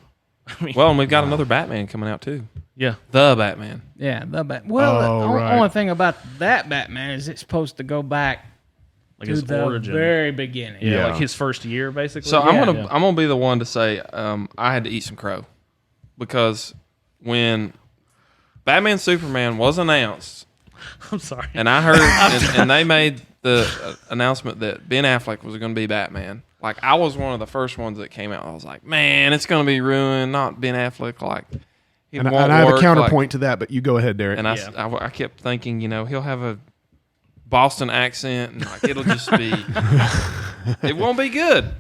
I mean, Well, and we've got another Batman coming out too. yeah, The Batman. Yeah, the Well, Oh, the right. only thing about that Batman is it's supposed to go back like to his the origin. very beginning. yeah, Yeah. like his first year, basically. So Yeah. I'm gonna be the one to say I had to eat some crow because when Batman Superman was announced, I'm sorry. and I heard and they made the announcement that Ben Affleck was going to be Batman. Like I was one of the first ones that came out. I was like, man, it's going to be ruined. Not Ben Affleck. Like he And, won't and I have a work, counterpoint to that, but you go ahead, Derrick. And I kept thinking, he'll have a Boston accent, and like it'll just be, it won't be good.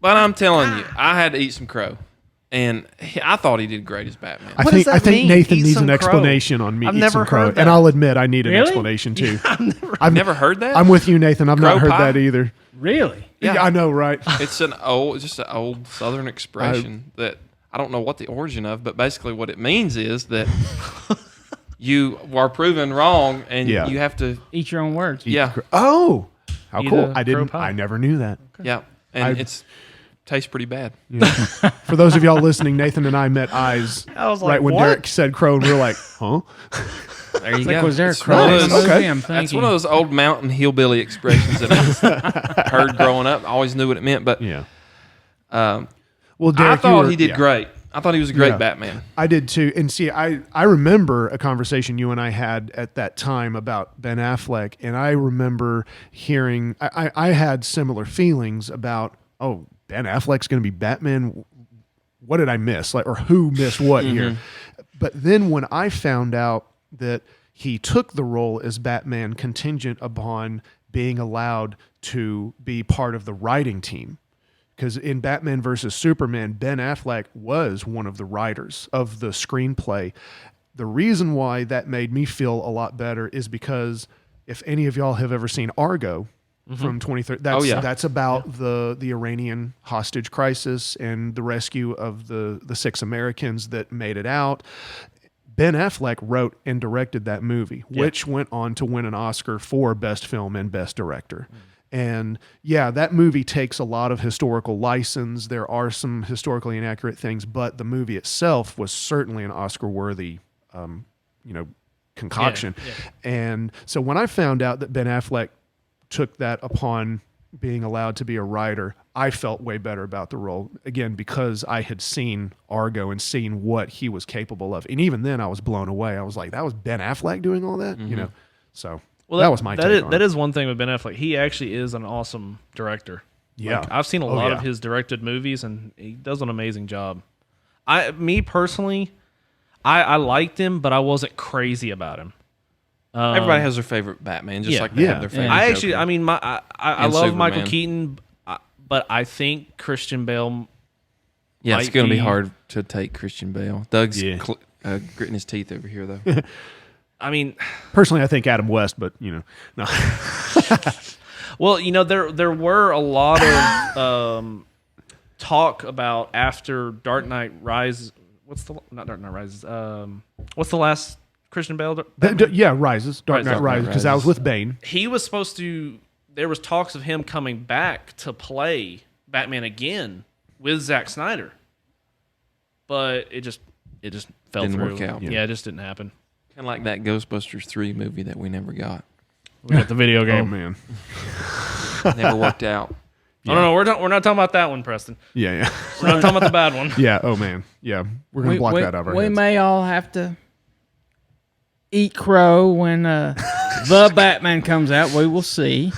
But I'm telling you, I had to eat some crow, and I thought he did great as Batman. I What think does that think mean? Nathan Eat needs some an crow. explanation on me. I've eat never some crow, heard and that. I'll admit I need an Really? explanation too. I've never heard that. I'm with you, Nathan. I've not Crow heard pie? that either. Really? Yeah, I know, right? It's just an old Southern expression that I don't know what the origin of, but basically what it means is that you are proven wrong, and Yeah. you have to, Eat your own words. yeah, Oh, how Eat cool! a I didn't. crow pie. I never knew that. yeah, and I've- it's tastes pretty bad. For those of y'all listening, Nathan and I met eyes I was right like, when what? Derrick said crow, and we were like, huh? There you It's go. like, was there a It's crow one of in the those- movie? okay. I'm That's thinking. one of those old mountain hillbilly expressions that I heard growing up. I always knew what it meant, but Yeah. um, Well, I Derrick, thought you were, he did yeah. great. I thought he was a great Yeah. Batman. I did too. And see, I remember a conversation you and I had at that time about Ben Affleck, and I remember hearing I had similar feelings about, oh, Ben Affleck's going to be Batman. What did I miss? Like, or who missed what here? But then when I found out that he took the role as Batman contingent upon being allowed to be part of the writing team. Because in Batman versus Superman, Ben Affleck was one of the writers of the screenplay. The reason why that made me feel a lot better is because if any of y'all have ever seen Argo from 2013, that's about the Iranian hostage crisis and the rescue of the 6 Americans that made it out. Ben Affleck wrote and directed that movie, which went on to win an Oscar for Best Film and Best Director. And yeah, that movie takes a lot of historical license. There are some historically inaccurate things, but the movie itself was certainly an Oscar-worthy, concoction. Yeah. And so when I found out that Ben Affleck took that upon being allowed to be a writer, I felt way better about the role. Again, because I had seen Argo and seen what he was capable of. And even then I was blown away. I was like, that was Ben Affleck doing all that? So Well, that was my take on that it. is one thing with Ben Affleck. He actually is an awesome director. Yeah. Like, I've seen a Oh, lot yeah. of his directed movies, and he does an amazing job. Me personally, I liked him, but I wasn't crazy about him. Everybody has their favorite Batman, just yeah. like they Yeah. have their favorite. Yeah. I actually, Joker. I mean, I And love Superman. Michael Keaton, but I think Christian Bale. Yeah, it's might going to be be- hard to take Christian Bale. Doug's Yeah. gritting his teeth over here, though. I mean, Personally, I think Adam West, but no. well, there were a lot of talk about after Dark Knight Rises. Not Dark Knight Rises? What's the last Christian Bale? Rises, Dark Knight Rises, because that was with Bane. He was supposed to. There was talks of him coming back to play Batman again with Zack Snyder, but it just fell Didn't through. work out. Yeah, it just didn't happen. Kind of like that Ghostbusters 3 movie that we never got. We got the video Oh game. man, Never worked out. Oh no, we're not talking about that one, Preston. yeah. We're not talking about the bad one. Yeah. Oh man. Yeah. We're gonna block that out of our We heads. may all have to eat crow when the Batman comes out. We will see.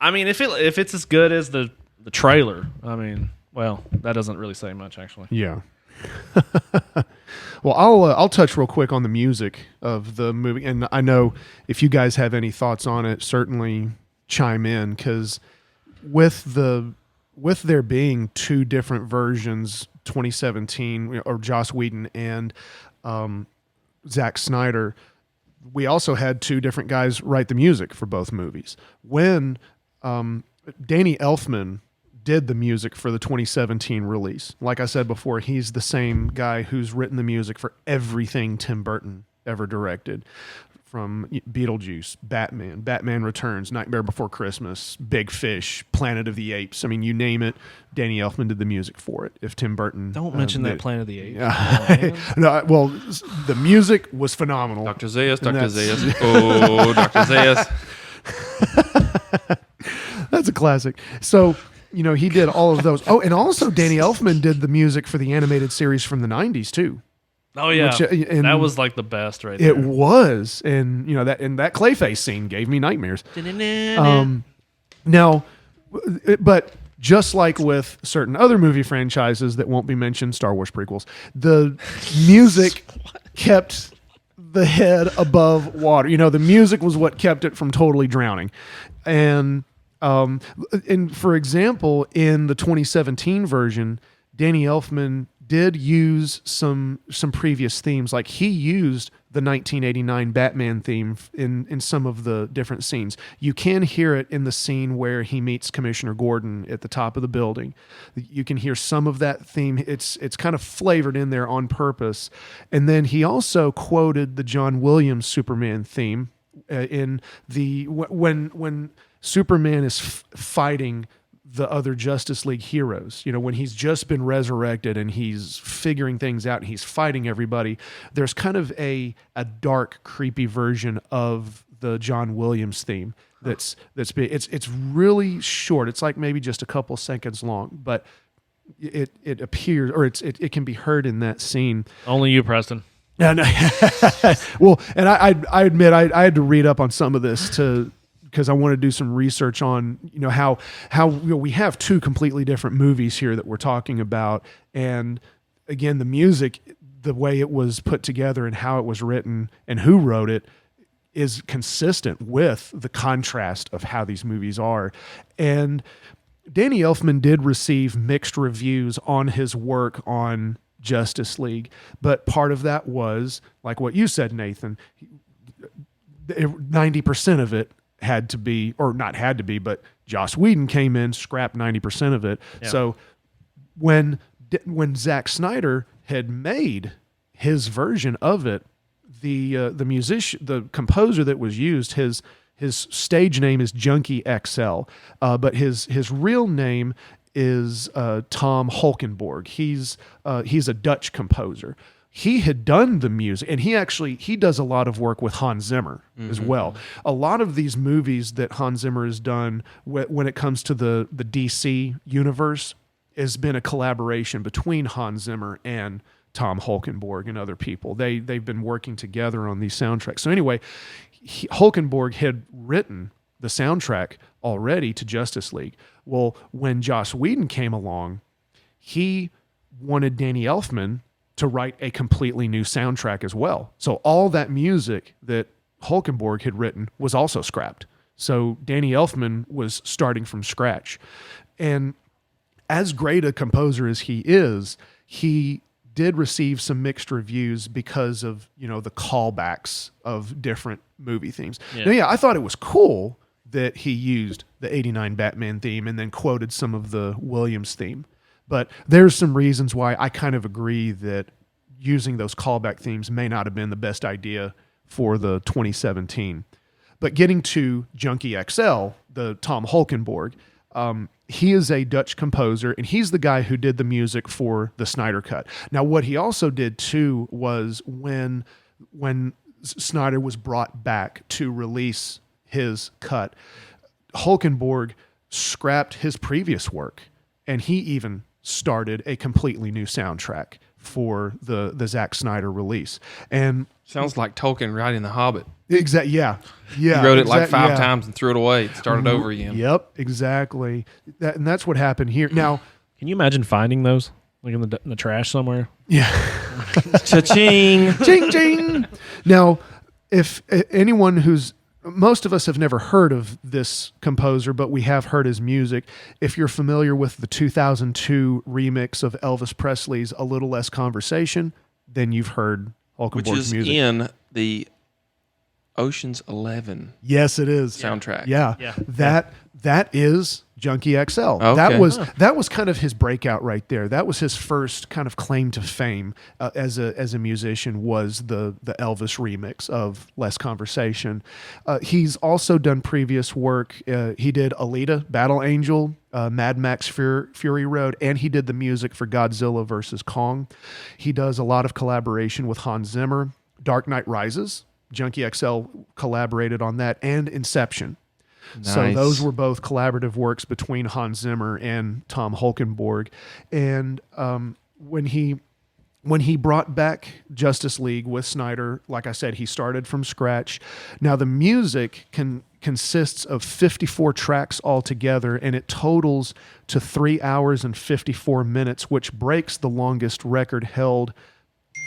I mean, if it's as good as the trailer, I mean, well, that doesn't really say much actually. Yeah. Well, I'll touch real quick on the music of the movie, and I know if you guys have any thoughts on it, certainly chime in, because with there being two different versions, 2017 or Joss Whedon and Zach Snyder, we also had two different guys write the music for both movies. When Danny Elfman did the music for the 2017 release, like I said before, he's the same guy who's written the music for everything Tim Burton ever directed, from Beetlejuice, Batman Returns, Nightmare Before Christmas, Big Fish, Planet of the Apes. I mean, you name it, Danny Elfman did the music for it. If Tim Burton Don't mention did that it. Planet of the Apes. No, well, the music was phenomenal. Dr. Zayas, And Dr. that's- Zayas. Oh, Dr. Zayas. That's a classic. So, he did all of those. Oh, and also Danny Elfman did the music for the animated series from the 90s too. Oh yeah, Which, and that was like the best right It there. was. And that Clayface scene gave me nightmares. Now, but just like with certain other movie franchises that won't be mentioned, Star Wars prequels, the music kept the head above water. The music was what kept it from totally drowning. And for example, in the 2017 version, Danny Elfman did use some previous themes. Like, he used the 1989 Batman theme in some of the different scenes. You can hear it in the scene where he meets Commissioner Gordon at the top of the building. You can hear some of that theme. It's kind of flavored in there on purpose. And then he also quoted the John Williams Superman theme in the when Superman is fighting the other Justice League heroes. When he's just been resurrected and he's figuring things out and he's fighting everybody, there's kind of a dark, creepy version of the John Williams theme it's really short. It's like maybe just a couple seconds long, but it appears, or it can be heard in that scene. Only you, Preston. No. Well, and I admit I had to read up on some of this because I want to do some research on how we have two completely different movies here that we're talking about, and again, the music, the way it was put together and how it was written and who wrote it is consistent with the contrast of how these movies are. And Danny Elfman did receive mixed reviews on his work on Justice League, but part of that was, like what you said, Nathan, 90% of it had to be, or not had to be, but Joss Whedon came in, scrapped 90% of it. Yeah. So when Zack Snyder had made his version of it, the composer that was used, his stage name is Junkie XL, but his real name is Tom Holkenborg. He's a Dutch composer. He had done the music, and he does a lot of work with Hans Zimmer as well. A lot of these movies that Hans Zimmer has done when it comes to the DC universe has been a collaboration between Hans Zimmer and Tom Holkenborg and other people. They've been working together on these soundtracks. So anyway, Holkenborg had written the soundtrack already to Justice League. Well, when Joss Whedon came along, he wanted Danny Elfman to write a completely new soundtrack as well. So all that music that Holkenborg had written was also scrapped. So Danny Elfman was starting from scratch. And as great a composer as he is, he did receive some mixed reviews because of, the callbacks of different movie themes. Now, I thought it was cool that he used the 89 Batman theme and then quoted some of the Williams theme. But there's some reasons why I kind of agree that using those callback themes may not have been the best idea for the 2017. But getting to Junkie XL, the Tom Holkenborg, he is a Dutch composer, and he's the guy who did the music for the Snyder Cut. Now, what he also did, too, was when Snyder was brought back to release his cut, Holkenborg scrapped his previous work, and he even started a completely new soundtrack for the Zach Snyder release. And sounds like Tolkien writing The Hobbit. Exactly. Yeah. He wrote it like 5 times and threw it away. Started over again. Yep. Exactly. And that's what happened here. Now, can you imagine finding those like in the trash somewhere? Yeah. Cha-ching. Ching, ching. Now, if anyone most of us have never heard of this composer, but we have heard his music. If you're familiar with the 2002 remix of Elvis Presley's A Little Less Conversation, then you've heard Holkenborg's music. Which is in the Ocean's 11 Yes, it is. soundtrack. Yeah. That is Junkie XL. Okay. That was kind of his breakout right there. That was his first kind of claim to fame as a musician, was the Elvis remix of Less Conversation. He's also done previous work. He did Alita, Battle Angel, Mad Max Fury Road, and he did the music for Godzilla vs. Kong. He does a lot of collaboration with Hans Zimmer. Dark Knight Rises, Junkie XL collaborated on that, and Inception. Nice. So those were both collaborative works between Hans Zimmer and Tom Holkenborg. And when he brought back Justice League with Snyder, like I said, he started from scratch. Now the music consists of 54 tracks altogether, and it totals to 3 hours and 54 minutes, which breaks the longest record held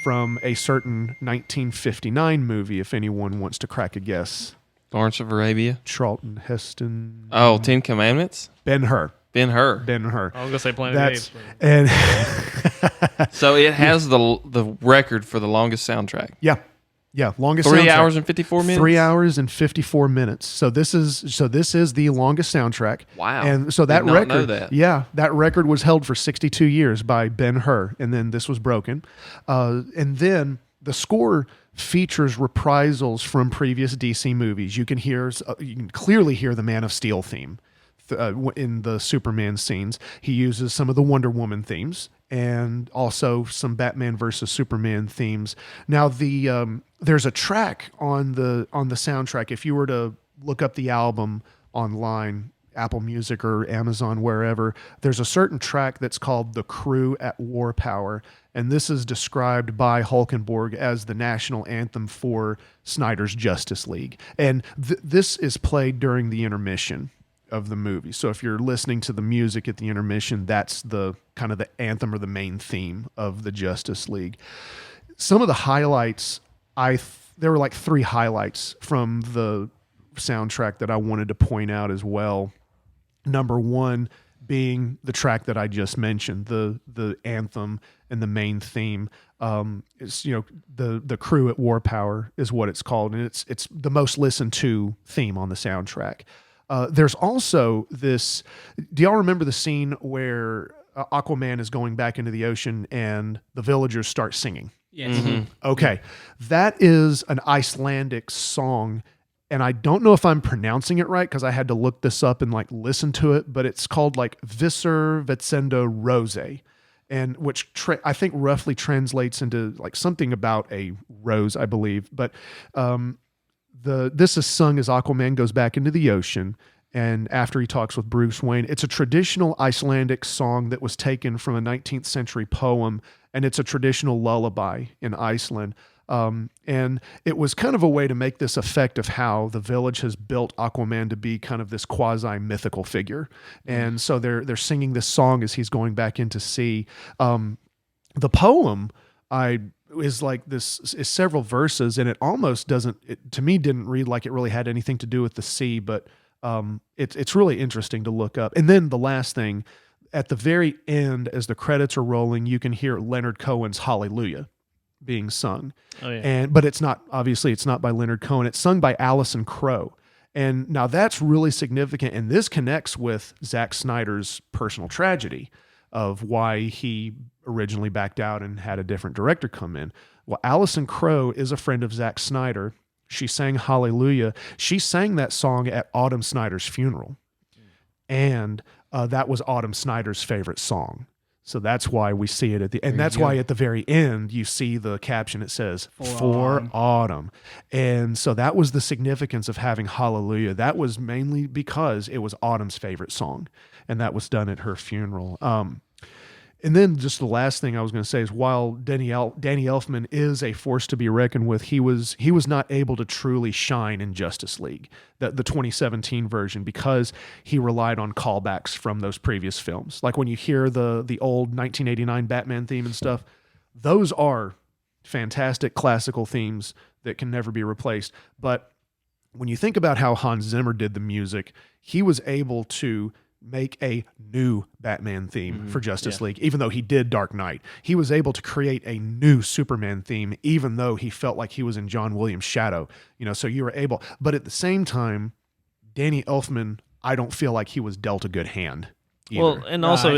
from a certain 1959 movie, if anyone wants to crack a guess. Lawrence of Arabia. Charlton Heston. Oh, 10 Commandments. Ben-Hur. Ben-Hur. Ben-Hur. I was gonna say Planet of the Apes. And So it has the record for the longest soundtrack. yeah, longest 3 soundtrack. hours and 54 minutes. 3 hours and 54 minutes. So this is the longest soundtrack. Wow. And so that Did not record, know that. yeah, that record was held for 62 years by Ben-Hur, and then this was broken. And then the score features reprisals from previous DC movies. You can clearly hear the Man of Steel theme in the Superman scenes. He uses some of the Wonder Woman themes and also some Batman versus Superman themes. Now there's a track on the soundtrack. If you were to look up the album online, Apple Music or Amazon, wherever, there's a certain track that's called The Crew at War Power. And this is described by Holkenborg as the national anthem for Snyder's Justice League. And this is played during the intermission of the movie. So if you're listening to the music at the intermission, that's the kind of the anthem or the main theme of the Justice League. Some of the highlights, there were like 3 highlights from the soundtrack that I wanted to point out as well. Number 1 being the track that I just mentioned, the anthem and the main theme. It's the Crew at War Power is what it's called, and it's the most listened to theme on the soundtrack. There's also this. Do y'all remember the scene where Aquaman is going back into the ocean and the villagers start singing? Yes. Mm-hmm. Okay, that is an Icelandic song. And I don't know if I'm pronouncing it right because I had to look this up and like listen to it, but it's called like Visser Vetsenda Rose, and which I think roughly translates into like something about a rose, I believe. But this is sung as Aquaman goes back into the ocean, and after he talks with Bruce Wayne. It's a traditional Icelandic song that was taken from a 19th century poem, and it's a traditional lullaby in Iceland. And it was kind of a way to make this effect of how the village has built Aquaman to be kind of this quasi-mythical figure. And so they're singing this song as he's going back into sea. The poem is like this is several verses, and it almost didn't read like it really had anything to do with the sea, but It's really interesting to look up. And then the last thing, at the very end, as the credits are rolling, you can hear Leonard Cohen's Hallelujah being sung. Oh, yeah. But it's not by Leonard Cohen. It's sung by Alison Crowe. And now that's really significant. And this connects with Zach Snyder's personal tragedy of why he originally backed out and had a different director come in. Well, Alison Crowe is a friend of Zach Snyder. She sang Hallelujah. She sang that song at Autumn Snyder's funeral. And that was Autumn Snyder's favorite song. So that's why we see it at the end. And that's why at the very end, you see the caption. It says, For Autumn. And so that was the significance of having Hallelujah. That was mainly because it was Autumn's favorite song. And that was done at her funeral. And then just the last thing I was going to say is while Danny Elfman is a force to be reckoned with, he was not able to truly shine in Justice League, the 2017 version, because he relied on callbacks from those previous films. Like when you hear the old 1989 Batman theme and stuff, those are fantastic classical themes that can never be replaced. But when you think about how Hans Zimmer did the music, he was able to make a new Batman theme for Justice League, even though he did Dark Knight. He was able to create a new Superman theme, even though he felt like he was in John Williams' shadow. So you were able, but at the same time, Danny Elfman, I don't feel like he was dealt a good hand either. Well, and also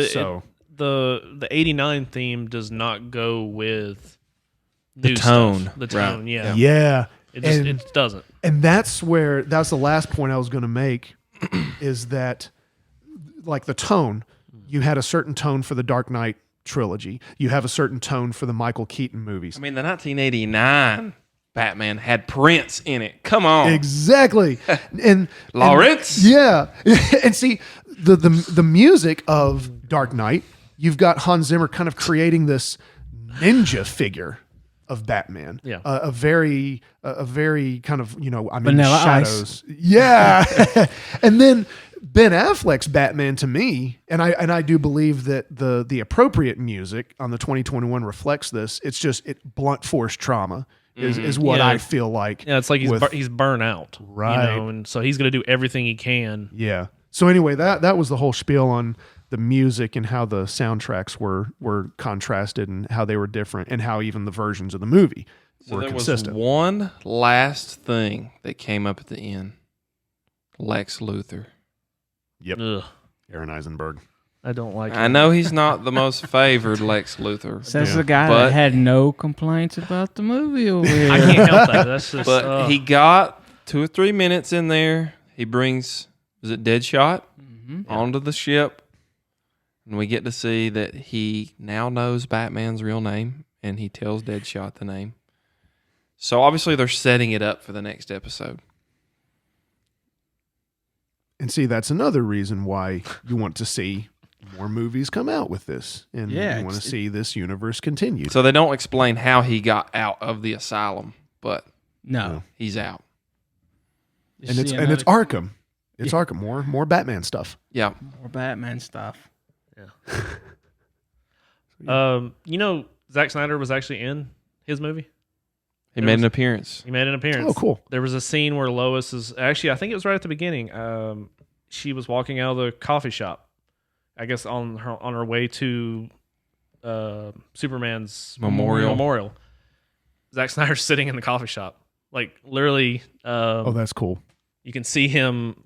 the 89 theme does not go with the new tone. Stuff. The tone, Right. yeah. Yeah. It doesn't. And that's the last point I was going to make is that like the tone, you had a certain tone for the Dark Knight trilogy. You have a certain tone for the Michael Keaton movies. I mean, the 1989 Batman had Prince in it. Come on. Exactly. And Lawrence? Yeah. And see, the music of Dark Knight, you've got Hans Zimmer kind of creating this ninja figure of Batman. Yeah. A very kind of, Vanilla shadows. Ice. Yeah. And then Ben Affleck's Batman to me, and I do believe that the appropriate music on the 2021 reflects this. It's just blunt force trauma is what I feel like. Yeah, it's like he's burnt out. Right. And so he's going to do everything he can. Yeah. So anyway, that was the whole spiel on the music and how the soundtracks were contrasted and how they were different and how even the versions of the movie were consistent. Was one last thing that came up at the end. Lex Luthor. Yep. Ugh, Aaron Eisenberg. I don't like it. I know he's not the most favored Lex Luthor. Says the guy that had no complaints about the movie over here. I can't help that. That's just. But he got 2 or 3 minutes in there. He brings, was it Deadshot, onto the ship. And we get to see that he now knows Batman's real name, and he tells Deadshot the name. So obviously they're setting it up for the next episode. And see, that's another reason why you want to see more movies come out with this. And you want to see this universe continue. So they don't explain how he got out of the asylum, but No. he's out. And it's Arkham. It's Arkham. More Batman stuff. Yeah. More Batman stuff. Zack Snyder was actually in his movie. He made an appearance. He made an appearance. Oh, cool. There was a scene where Lois is actually, I think it was right at the beginning. She was walking out of the coffee shop, I guess on her way to Superman's memorial. Zack Snyder's sitting in the coffee shop, like literally. That's cool. You can see him.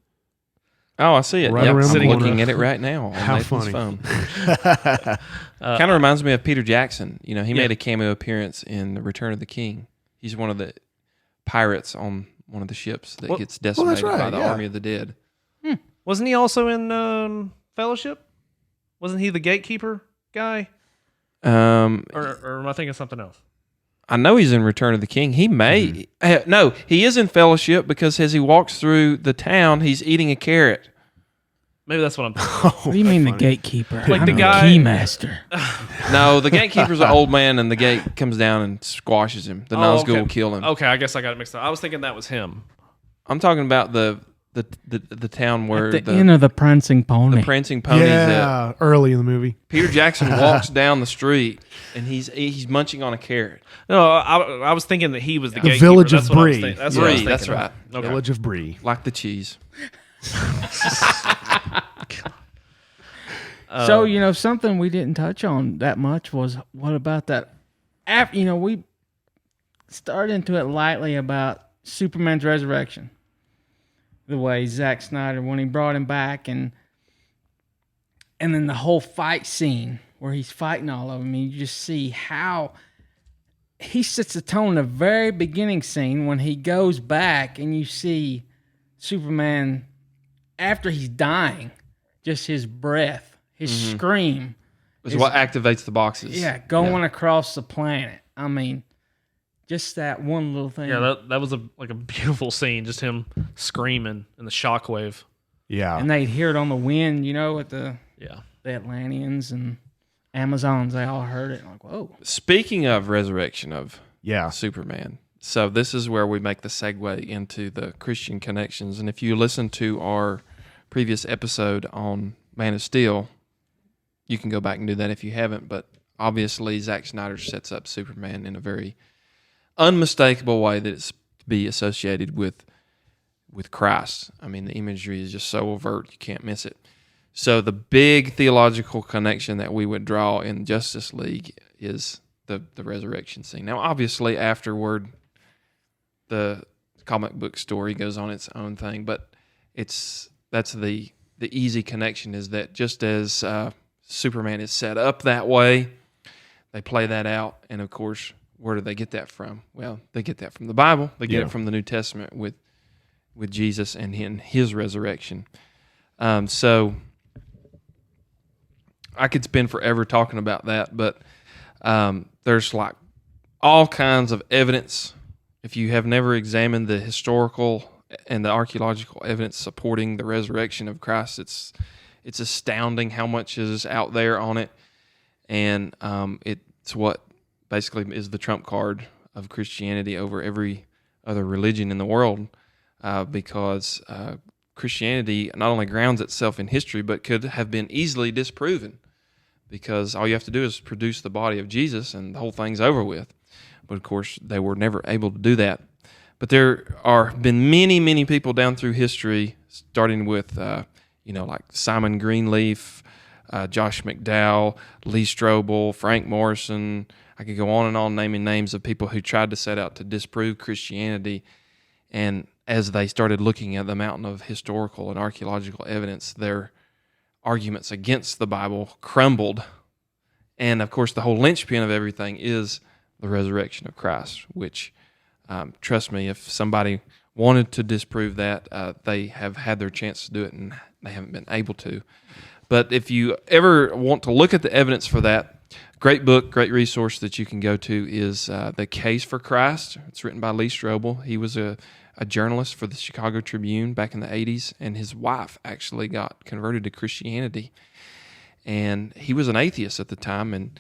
Oh, I see it. Right Yep, around I'm the looking corner. at it right now on How Nathan's funny. phone. Kind of reminds me of Peter Jackson. He made a cameo appearance in The Return of the King. He's one of the pirates on one of the ships that gets decimated by the Army of the Dead. Wasn't he also in Fellowship? Wasn't he the gatekeeper guy? Or am I thinking something else? I know he's in Return of the King. He may. No, he is in Fellowship because as he walks through the town, he's eating a carrot. Maybe that's what I'm thinking. What do you mean the gatekeeper? Like I'm the guy- keymaster. No, the gatekeeper's an old man, and the gate comes down and squashes him. The Nazgul will kill him. Okay, I guess I got it mixed up. I was thinking that was him. I'm talking about the town where At the inn of the prancing pony. the prancing ponies. Yeah, early in the movie. Peter Jackson walks down the street and he's munching on a carrot. No, I was thinking that he was the The gatekeeper. village of That's what I was Bree. thinking. That's what I was Bree, that's thinking. right. Okay. Village of Bree. Like the cheese. So, something we didn't touch on that much was what about that? After, we started into it lightly about Superman's resurrection. The way Zach Snyder, when he brought him back, and then the whole fight scene where he's fighting all of them, and you just see how he sets the tone in the very beginning scene when he goes back and you see Superman after he's dying, just his breath, his scream. It's what activates the boxes. Yeah, going across the planet. I mean, just that one little thing. Yeah, that was a beautiful scene, just him screaming and the shockwave. Yeah. And they'd hear it on the wind, at the Yeah. Atlanteans and Amazons. They all heard it. Like, whoa. Speaking of resurrection of Yeah. Superman, so this is where we make the segue into the Christian connections. And if you listen to our previous episode on Man of Steel, you can go back and do that if you haven't. But obviously, Zack Snyder sets up Superman in a very unmistakable way that it's to be associated with Christ. I mean, the imagery is just so overt, you can't miss it. So the big theological connection that we would draw in Justice League is the resurrection scene. Now, obviously, afterward, the comic book story goes on its own thing, but that's the easy connection, is that just as Superman is set up that way, they play that out, and of course, where do they get that from? Well, they get that from the Bible. They get it from the New Testament with Jesus and in his resurrection. So I could spend forever talking about that, but there's like all kinds of evidence. If you have never examined the historical and the archaeological evidence supporting the resurrection of Christ, it's astounding how much is out there on it, and it's what basically is the trump card of Christianity over every other religion in the world, because Christianity not only grounds itself in history, but could have been easily disproven, because all you have to do is produce the body of Jesus and the whole thing's over with. But of course, they were never able to do that. But there are been many, many people down through history, starting with, like Simon Greenleaf, Josh McDowell, Lee Strobel, Frank Morrison. I could go on and on naming names of people who tried to set out to disprove Christianity. And as they started looking at the mountain of historical and archaeological evidence, their arguments against the Bible crumbled. And of course, the whole linchpin of everything is the resurrection of Christ, which, trust me, if somebody wanted to disprove that, they have had their chance to do it and they haven't been able to. But if you ever want to look at the evidence for that, great book, great resource that you can go to is The Case for Christ. It's written by Lee Strobel. He was a journalist for the Chicago Tribune back in the 80s, and his wife actually got converted to Christianity. And he was an atheist at the time, and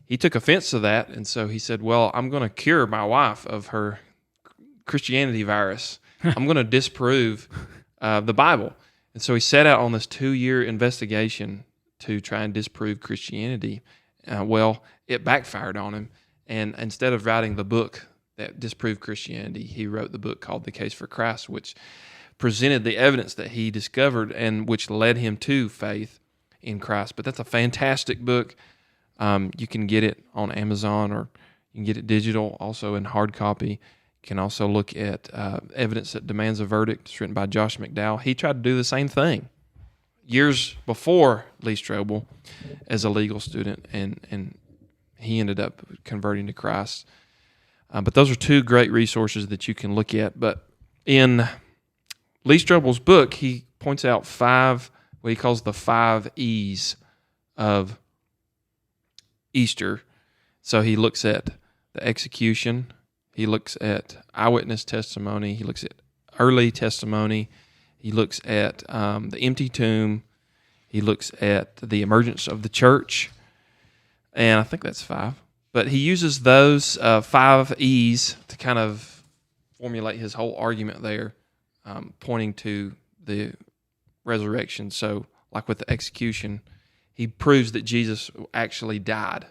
he took offense to that, and so he said, well, I'm going to cure my wife of her Christianity virus. I'm going to disprove the Bible. And so he set out on this 2-year investigation to try and disprove Christianity. Well, it backfired on him, and instead of writing the book that disproved Christianity, he wrote the book called The Case for Christ, which presented the evidence that he discovered and which led him to faith in Christ. But that's a fantastic book. You can get it on Amazon, or you can get it digital, also in hard copy. You can also look at Evidence That Demands a Verdict. It's written by Josh McDowell. He tried to do the same thing years before Lee Strobel as a legal student, and he ended up converting to Christ. But those are two great resources that you can look at. But in Lee Strobel's book, he points out what he calls the 5 E's of Easter. So he looks at the execution, he looks at eyewitness testimony, he looks at early testimony, he looks at the empty tomb, he looks at the emergence of the church, and I think that's 5. But he uses those 5 E's to kind of formulate his whole argument there, pointing to the resurrection. So, like with the execution, he proves that Jesus actually died,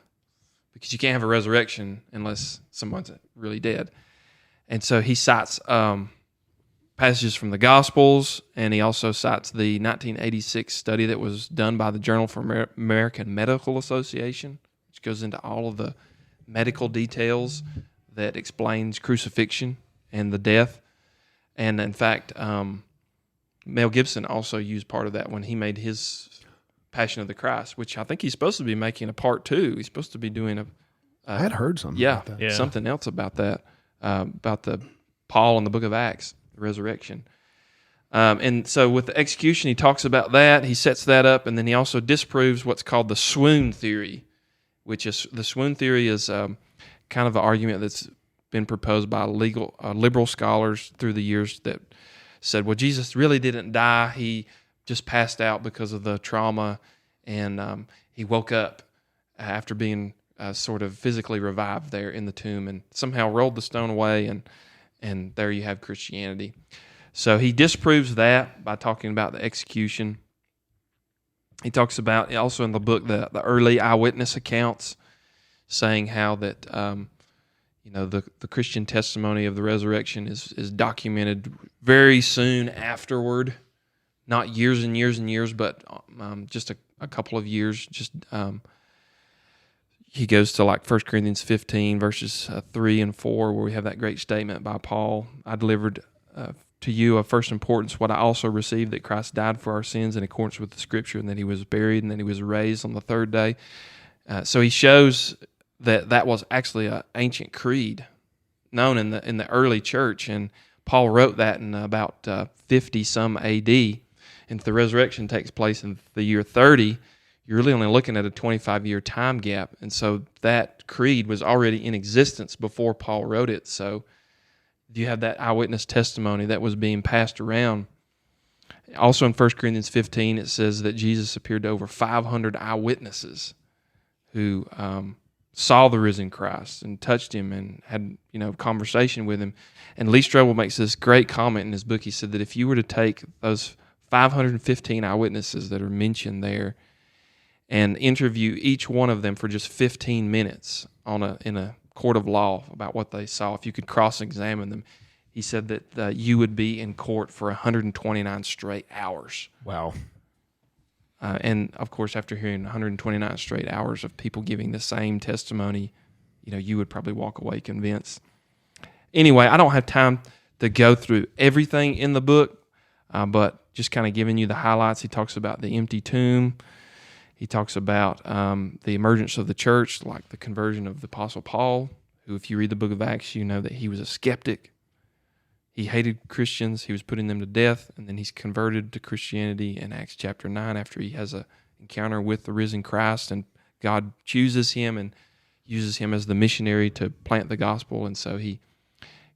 because you can't have a resurrection unless someone's really dead. And so he cites passages from the Gospels, and he also cites the 1986 study that was done by the Journal for American Medical Association, which goes into all of the medical details that explains crucifixion and the death. And in fact, Mel Gibson also used part of that when he made his Passion of the Christ, which I think he's supposed to be making a part 2. He's supposed to be doing I had heard something about that. Something else about that, about the Paul in the book of Acts, the resurrection. And so with the execution, he talks about that. He sets that up, and then he also disproves what's called the swoon theory, which is the swoon theory is kind of an argument that's been proposed by liberal scholars through the years that said, well, Jesus really didn't die. He just passed out because of the trauma, and he woke up after being sort of physically revived there in the tomb and somehow rolled the stone away, and there you have Christianity. So he disproves that by talking about the execution. He talks about, also in the book, the early eyewitness accounts, saying how that the Christian testimony of the resurrection is documented very soon afterward, not years and years and years, but just a couple of years. He goes to like 1 Corinthians 15, verses 3 and 4, where we have that great statement by Paul. I delivered to you of first importance what I also received, that Christ died for our sins in accordance with the Scripture, and that he was buried, and that he was raised on the third day. So he shows that was actually an ancient creed known in the early church, and Paul wrote that in about 50 some AD. And if the resurrection takes place in the year 30, you're really only looking at a 25-year time gap. And so that creed was already in existence before Paul wrote it. So you have that eyewitness testimony that was being passed around. Also in 1 Corinthians 15, it says that Jesus appeared to over 500 eyewitnesses who saw the risen Christ and touched him and had conversation with him. And Lee Strobel makes this great comment in his book. He said that if you were to take those 515 eyewitnesses that are mentioned there and interview each one of them for just 15 minutes in a court of law about what they saw, if you could cross-examine them, he said that you would be in court for 129 straight hours. Wow. And, of course, after hearing 129 straight hours of people giving the same testimony, you would probably walk away convinced. Anyway, I don't have time to go through everything in the book, but just kind of giving you the highlights. He talks about the empty tomb. He talks about the emergence of the church, like the conversion of the Apostle Paul, who, if you read the book of Acts, you know that he was a skeptic. He hated Christians. He was putting them to death, and then he's converted to Christianity in Acts chapter 9 after he has an encounter with the risen Christ, and God chooses him and uses him as the missionary to plant the gospel. And so he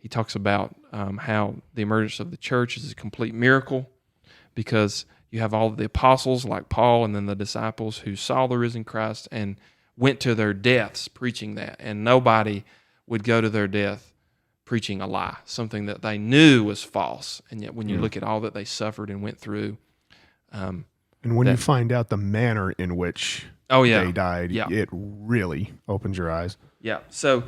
talks about how the emergence of the church is a complete miracle, because you have all of the apostles like Paul and then the disciples who saw the risen Christ and went to their deaths preaching that, and nobody would go to their death preaching a lie, something that they knew was false. And yet when you look at all that they suffered and went through. And when you find out the manner in which they died, it really opens your eyes. Yeah. So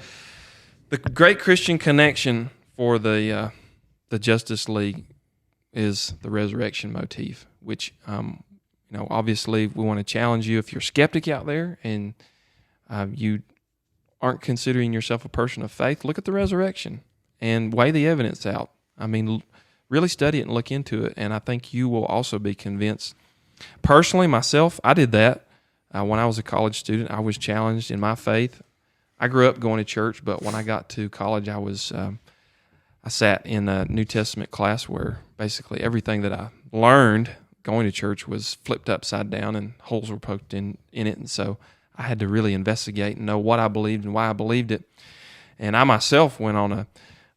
the great Christian connection for the Justice League is the resurrection motif, which, obviously we want to challenge you. If you're a skeptic out there and you aren't considering yourself a person of faith, look at the resurrection and weigh the evidence out. I mean, really study it and look into it, and I think you will also be convinced. Personally, myself, I did that. When I was a college student, I was challenged in my faith. I grew up going to church, but when I got to college, I sat in a New Testament class where basically everything that I learned going to church was flipped upside down and holes were poked in it, and so I had to really investigate and know what I believed and why I believed it. And I myself went on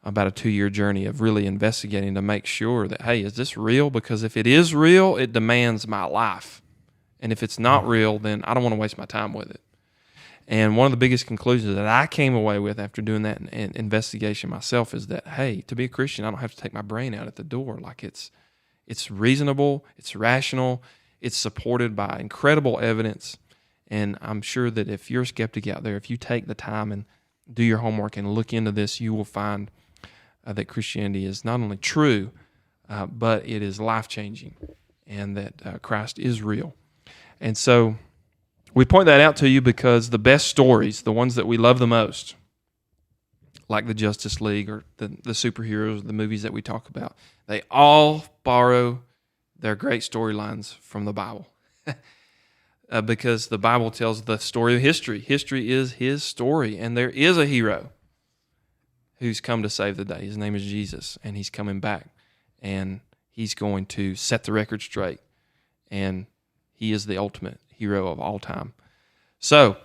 about a 2-year journey of really investigating to make sure that, hey, is this real? Because if it is real, it demands my life. And if it's not real, then I don't want to waste my time with it. And one of the biggest conclusions that I came away with after doing that investigation myself is that, hey, to be a Christian, I don't have to take my brain out at the door. Like it's reasonable, it's rational, it's supported by incredible evidence. And I'm sure that if you're a skeptic out there, if you take the time and do your homework and look into this, you will find that Christianity is not only true, but it is life-changing, and that Christ is real. And so we point that out to you because the best stories, the ones that we love the most, like the Justice League or the superheroes, the movies that we talk about, they all borrow their great storylines from the Bible. Because the Bible tells the story of history. History is his story, and there is a hero who's come to save the day. His name is Jesus, and he's coming back, and he's going to set the record straight, and he is the ultimate hero of all time. So,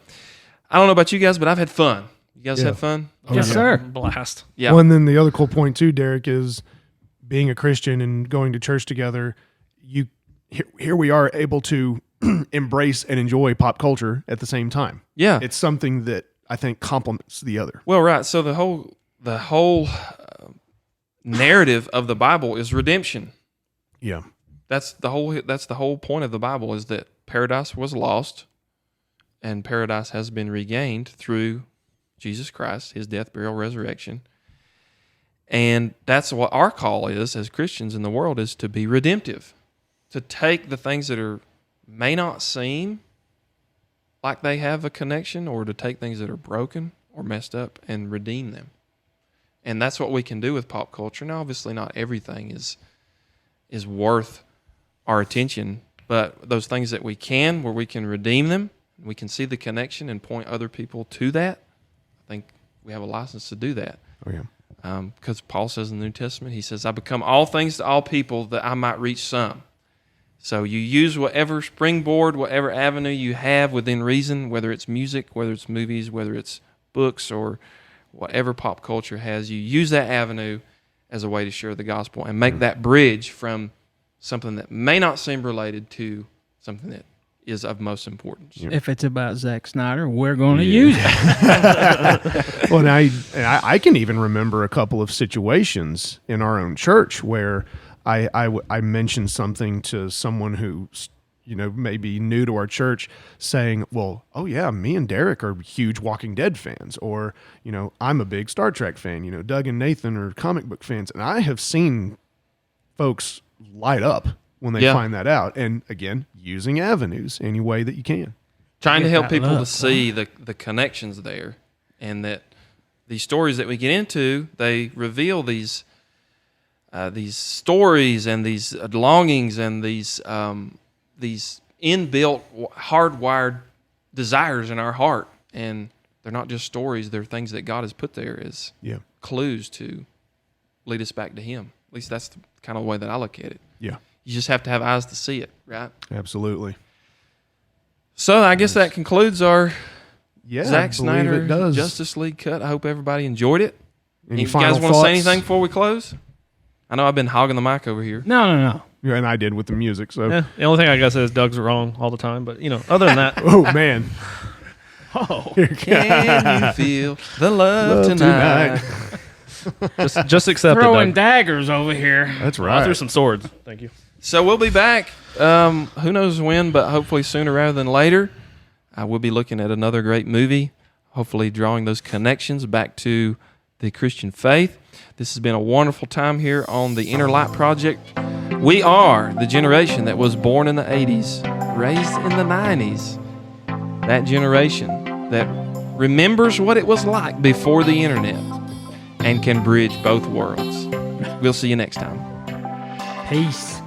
I don't know about you guys, but I've had fun. You guys had fun? Yes, sir. Blast. Yeah. Well, and then the other cool point too, Derrick, is being a Christian and going to church together. Here we are able to embrace and enjoy pop culture at the same time. Yeah. It's something that I think complements the other. Well, right. So the whole narrative of the Bible is redemption. Yeah. That's the whole point of the Bible, is that paradise was lost and paradise has been regained through Jesus Christ, his death, burial, resurrection. And that's what our call is as Christians in the world, is to be redemptive, to take the things that may not seem like they have a connection, or to take things that are broken or messed up and redeem them. And that's what we can do with pop culture. Now, obviously not everything is worth our attention, but those things that we can, where we can redeem them, we can see the connection and point other people to that, I think we have a license to do that. Oh, yeah. Because Paul says in the New Testament, he says, I become all things to all people that I might reach some. So you use whatever springboard, whatever avenue you have within reason, whether it's music, whether it's movies, whether it's books, or whatever pop culture has, you use that avenue as a way to share the gospel and make that bridge from something that may not seem related to something that is of most importance. If it's about Zach Snyder, we're going to use it. Well, and I can even remember a couple of situations in our own church where I mentioned something to someone who, may be new to our church, saying, well, oh yeah, me and Derrick are huge Walking Dead fans, or, I'm a big Star Trek fan, Doug and Nathan are comic book fans. And I have seen folks light up when they find that out. And again, using avenues any way that you can. Trying to help people to love, see the connections there, and that these stories that we get into, they reveal these stories and these longings and these inbuilt, hardwired desires in our heart. And they're not just stories, they're things that God has put there as clues to lead us back to him. At least that's the kind of way that I look at it. Yeah. You just have to have eyes to see it, right? Absolutely. So I guess that concludes our Zack I Snyder believe it does. Justice League cut. I hope everybody enjoyed it. Any You final guys want to say thoughts? anything before we close? I know I've been hogging the mic over here. No. Yeah, and I did with the music. So, Yeah, the only thing I gotta say is Doug's wrong all the time. But other than that, oh man, Can you feel the love tonight? just accept Throwing it, Doug. daggers over here. that's I right. threw some swords. Thank you. So we'll be back. Who knows when, but hopefully sooner rather than later. We'll be looking at another great movie, hopefully drawing those connections back to the Christian faith. This has been a wonderful time here on the Inner Light Project. We are the generation that was born in the 80s, raised in the 90s. That generation that remembers what it was like before the internet and can bridge both worlds. We'll see you next time. Peace.